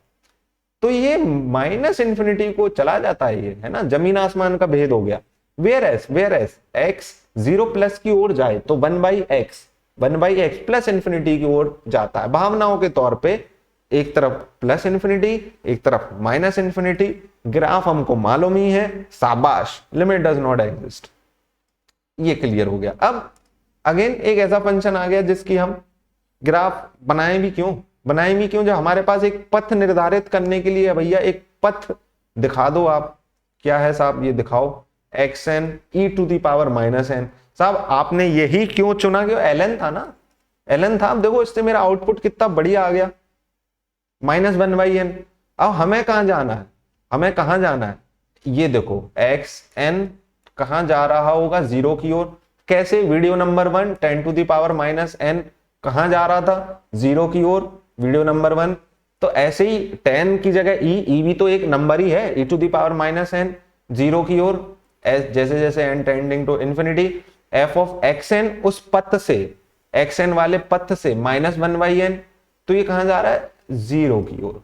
तो ये माइनस इंफिनिटी को चला जाता है ये, है ना, जमीन आसमान का भेद हो गया। Whereas x zero plus की ओर जाए तो 1/x प्लस इंफिनिटी की ओर जाता है, भावनाओं के तौर पे एक तरफ प्लस इंफिनिटी एक तरफ माइनस इंफिनिटी, ग्राफ हमको मालूम ही है, शाबाश, लिमिट डज नॉट एग्जिस्ट, ये क्लियर हो गया। अब अगेन एक ऐसा फंक्शन आ गया जिसकी हम ग्राफ बनाएं भी क्यों, जो हमारे पास एक पथ निर्धारित करने के लिए, भैया एक पथ दिखा दो आप, क्या है साहब, ये दिखाओ, xn e⁻⁻n। साहब आपने यही क्यों चुना, क्यों, ln था ना, ln था। देखो इससे मेरा आउटपुट कितना बढ़िया आ गया, -1/n। अब हमें कहां जाना है, ये देखो xn कहां जा रहा होगा, जीरो की ओर, कैसे, वीडियो नंबर 1 10⁻⁻n कहां जा रहा था, जीरो की ओर, वीडियो नंबर 1, तो ऐसे ही 10 की जगह ई भी तो एक नंबर ही है, e⁻⁻n जीरो की ओर, जैसे जैसे n tending to infinity, f of xn उस पथ से, xn वाले पथ से -1/n, तो ये कहां जा रहा है, जीरो की ओर,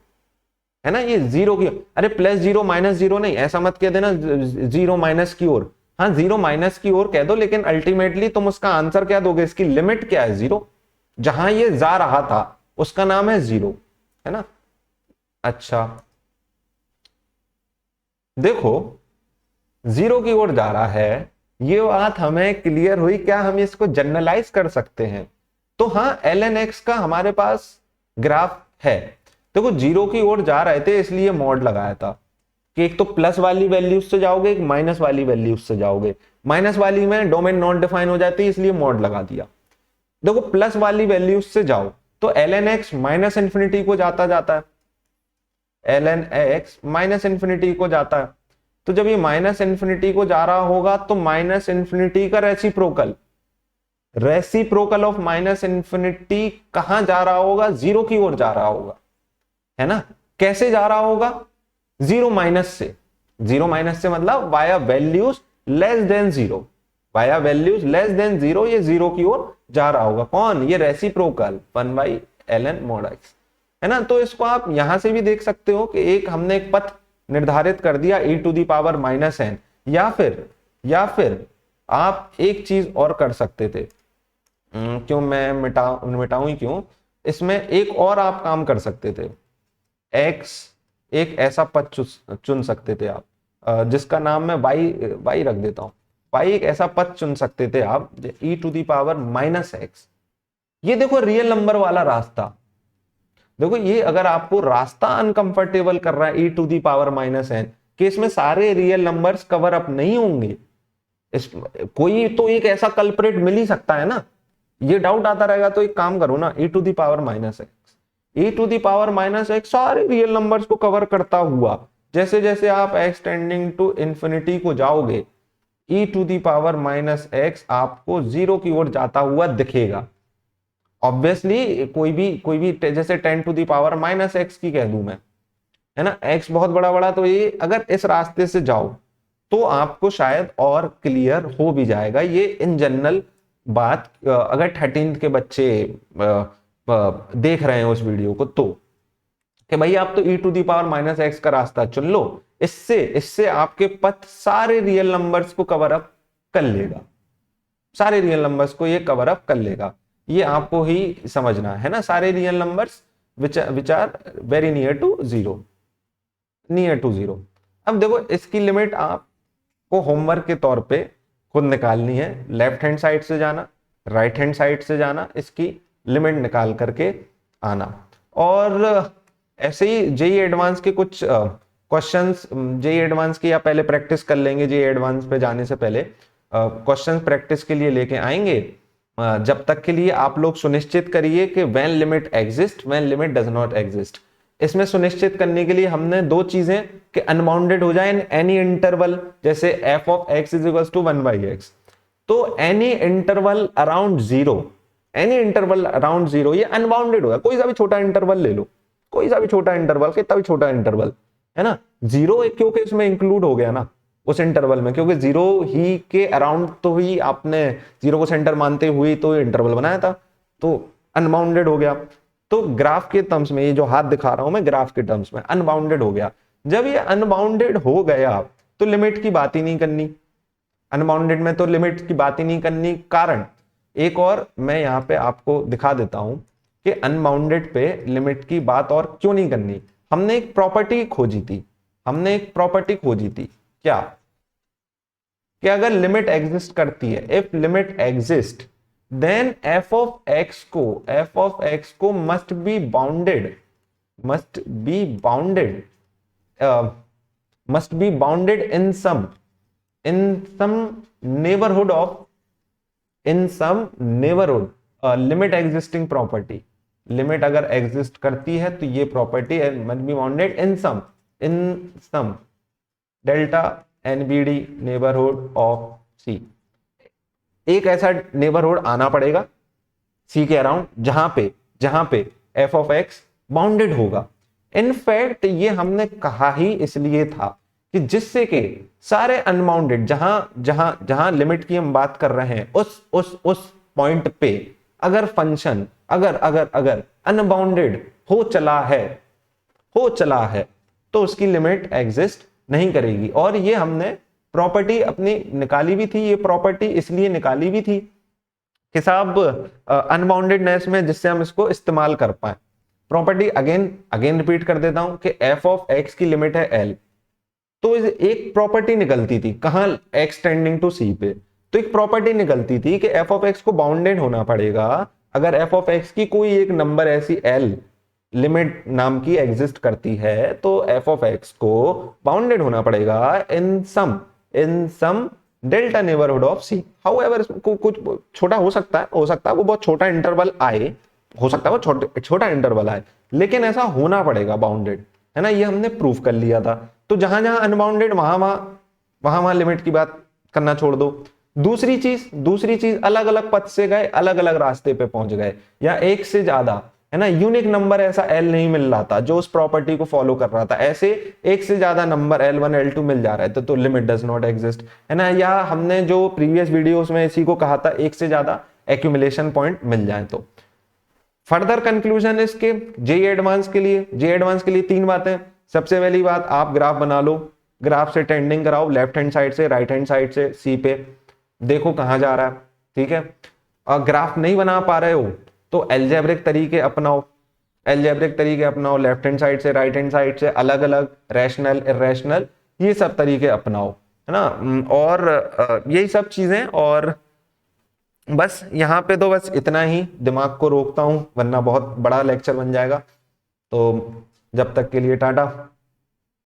है ना, ये जीरो की, अरे प्लस जीरो माइनस जीरो नहीं, ऐसा मत कह देना जीरो माइनस की ओर, हाँ जीरो माइनस की ओर कह दो, लेकिन अल्टीमेटली तुम उसका आंसर क्या दोगे, इसकी लिमिट क्या है, जीरो, जहां ये जा रहा था उसका नाम है जीरो, है ना। अच्छा देखो जीरो की ओर जा रहा है, ये बात हमें क्लियर हुई, क्या हम इसको जनरलाइज कर सकते हैं, तो हाँ ln x का हमारे पास ग्राफ है। देखो जीरो की ओर जा रहे थे इसलिए मॉड लगाया था कि एक तो प्लस वाली वैल्यूज से जाओगे, एक माइनस वाली वैल्यूज से जाओगे, माइनस वाली में डोमेन नॉट डिफाइन हो जाती है इसलिए मॉड लगा दिया। देखो प्लस वाली वैल्यूज से जाओ तो ln x माइनस इंफिनिटी को जाता है, ln x माइनस इंफिनिटी को जाता है, तो जब ये माइनस इंफिनिटी को जा रहा होगा तो माइनस इंफिनिटी का रेसिप्रोकल ऑफ माइनस इंफिनिटी कहां जा रहा होगा, जीरो की ओर जा रहा होगा, है ना। कैसे जा रहा होगा, जीरो माइनस से मतलब via values less than zero, ये जीरो की ओर जा रहा होगा, कौन, ये रेसिप्रोकल 1/ln mod x, है ना। तो इसको आप यहां से भी देख सकते हो कि एक हमने एक पथ निर्धारित कर दिया e⁻⁻n, या फिर आप एक चीज और कर सकते थे, क्यों मैं मिटाऊं ही क्यों, इसमें एक और आप काम कर सकते थे, x एक ऐसा पथ चुन सकते थे आप, जिसका नाम मैं y रख देता हूं, y एक ऐसा पथ चुन सकते थे आप e⁻⁻x, ये देखो रियल नंबर वाला रास्ता, देखो ये अगर आपको रास्ता अनकंफर्टेबल कर रहा है e⁻⁻n कि इसमें सारे रियल नंबर्स कवर अप नहीं होंगे, कोई तो एक ऐसा कल्प्रेट मिल ही सकता है ना, ये डाउट आता रहेगा, तो एक काम करो ना, e⁻⁻x सारे रियल नंबर्स को कवर करता हुआ, जैसे जैसे आप x टेंडिंग टू इंफिनिटी को जाओगे e⁻⁻x आपको जीरो की ओर जाता हुआ दिखेगा। ऑब्वियसली कोई भी जैसे 10⁻⁻x की कह दूं मैं, है ना, x बहुत बड़ा, तो ये अगर इस रास्ते से जाओ तो आपको शायद और क्लियर हो भी जाएगा ये इन जनरल बात, अगर 13th के बच्चे देख रहे हैं उस वीडियो को, तो कि भाई आप तो e⁻⁻x का रास्ता चुन लो, इससे आपके पथ सारे रियल नंबर्स को कवर अप कर लेगा। सारे रियल नंबर्स को ये कवर अप कर लेगा। ये आपको ही समझना है ना, सारे real numbers which are very near to zero, near to zero. अब देखो इसकी लिमिट आपको होमवर्क के तौर पे खुद निकालनी है, लेफ्ट हैंड साइड से जाना, राइट हैंड साइड से जाना, इसकी लिमिट निकाल करके आना। और ऐसे ही जेई एडवांस के कुछ क्वेश्चंस, जेई एडवांस की या पहले प्रैक्टिस कर लेंगे, जेई एडवांस पे जाने से पहले क्वेश्चंस प्रैक्टिस के लिए लेके आएंगे। जब तक के लिए आप लोग सुनिश्चित करिए कि when limit exist, when limit does not exist. इसमें सुनिश्चित करने के लिए हमने दो चीजें कि अनबाउंडेड हो जाए इन एनी इंटरवल, जैसे f of x is equal to 1/x। तो any interval around zero, any interval around zero ये अनबाउंडेड होगा। कोई सा भी छोटा इंटरवल ले लो, कोई सा भी छोटा इंटरवल, कितना भी छोटा इंटरवल है ना, जीरो क्योंकि उसमें इंक्लूड हो गया ना उस इंटरवल में, क्योंकि जीरो ही के अराउंड तो ही आपने जीरो को सेंटर मानते हुए तो इंटरवल बनाया था, तो अनबाउंडेड हो गया। तो ग्राफ के टर्म्स में, ये जो हाथ दिखा रहा हूं मैं ग्राफ के टर्म्स में, अनबाउंडेड हो गया। जब ये अनबाउंडेड हो गया तो लिमिट की बात ही नहीं करनी, अनबाउंडेड में तो लिमिट की बात ही नहीं करनी। कारण एक और मैं यहां पे आपको दिखा देता हूं कि अनबाउंडेड पे लिमिट की बात और क्यों नहीं करनी। हमने एक प्रॉपर्टी खोजी थी, हमने एक प्रॉपर्टी खोजी थी क्या, कि अगर लिमिट एग्जिस्ट करती है, if limit exist then f of x को must be bounded, must be bounded, must be bounded in some neighbourhood of, in some neighbourhood limit existing property. Limit अगर एग्जिस्ट करती है तो ये property must be bounded in some delta NBD neighbourhood of C। एक ऐसा neighbourhood आना पड़ेगा C के अराउंड जहां पे f ऑफ x बाउंडेड होगा। इनफैक्ट ये हमने कहा ही इसलिए था कि जिससे कि सारे अनबाउंडेड, जहां लिमिट की हम बात कर रहे हैं उस पॉइंट पे अगर फंक्शन अगर अनबाउंडेड हो चला है तो उसकी लिमिट एग्जिस्ट नहीं करेगी। और ये हमने प्रॉपर्टी अपनी निकाली भी थी, ये प्रॉपर्टी इसलिए निकाली भी थी कि साहब अनबाउंडेडनेस में जिससे हम इसको इस्तेमाल कर पाए। प्रॉपर्टी अगेन रिपीट कर देता हूं कि f ऑफ x की लिमिट है L, तो एक प्रॉपर्टी निकलती थी कहां, x टेंडिंग टू C पे, तो एक प्रॉपर्टी निकलती थी कि f ऑफ x को बाउंडेड होना पड़ेगा। अगर f ऑफ x की कोई एक नंबर ऐसी L लिमिट नाम की एग्जिस्ट करती है तो f ऑफ x को बाउंडेड होना पड़ेगा in some delta neighbourhood of C। However कुछ छोटा हो सकता है वो बहुत छोटा इंटरवल आए, हो सकता है वो छोटा इंटरवल आए, लेकिन ऐसा होना पड़ेगा बाउंडेड, है ना। ये हमने प्रूफ कर लिया था। तो जहां जहां अनबाउंडेड वहां लिमिट की बात करना छोड़ दो। दूसरी चीज अलग अलग पथ से गए, अलग अलग रास्ते पे पहुंच गए, या एक से ज्यादा, है ना, यूनिक नंबर ऐसा L नहीं मिल रहा था जो उस प्रॉपर्टी को फॉलो कर रहा था, ऐसे एक से ज्यादा नंबर L1 L2 मिल जा रहे थे तो लिमिट डज नॉट एग्जिस्ट, है ना। या हमने जो प्रीवियस वीडियोस में इसी को कहा था, एक से ज्यादा एक्यूमुलेशन पॉइंट मिल जाए तो। फर्दर कंक्लूजन इसके जेई एडवांस के लिए तीन बातें। सबसे पहली बात, आप ग्राफ बना लो, ग्राफ से टेंडिंग कराओ लेफ्ट हैंड साइड से राइट हैंड साइड से C पे, देखो कहां जा रहा है, ठीक है। और ग्राफ नहीं बना पा रहे हो तो अलजेब्रिक तरीके अपनाओ, लेफ्ट हैंड साइड से राइट हैंड साइड से अलग अलग, रैशनल इररेशनल, ये सब तरीके अपनाओ, है ना। और यही सब चीजें, और बस यहाँ पे तो बस इतना ही दिमाग को रोकता हूं वरना बहुत बड़ा लेक्चर बन जाएगा। तो जब तक के लिए टाटा।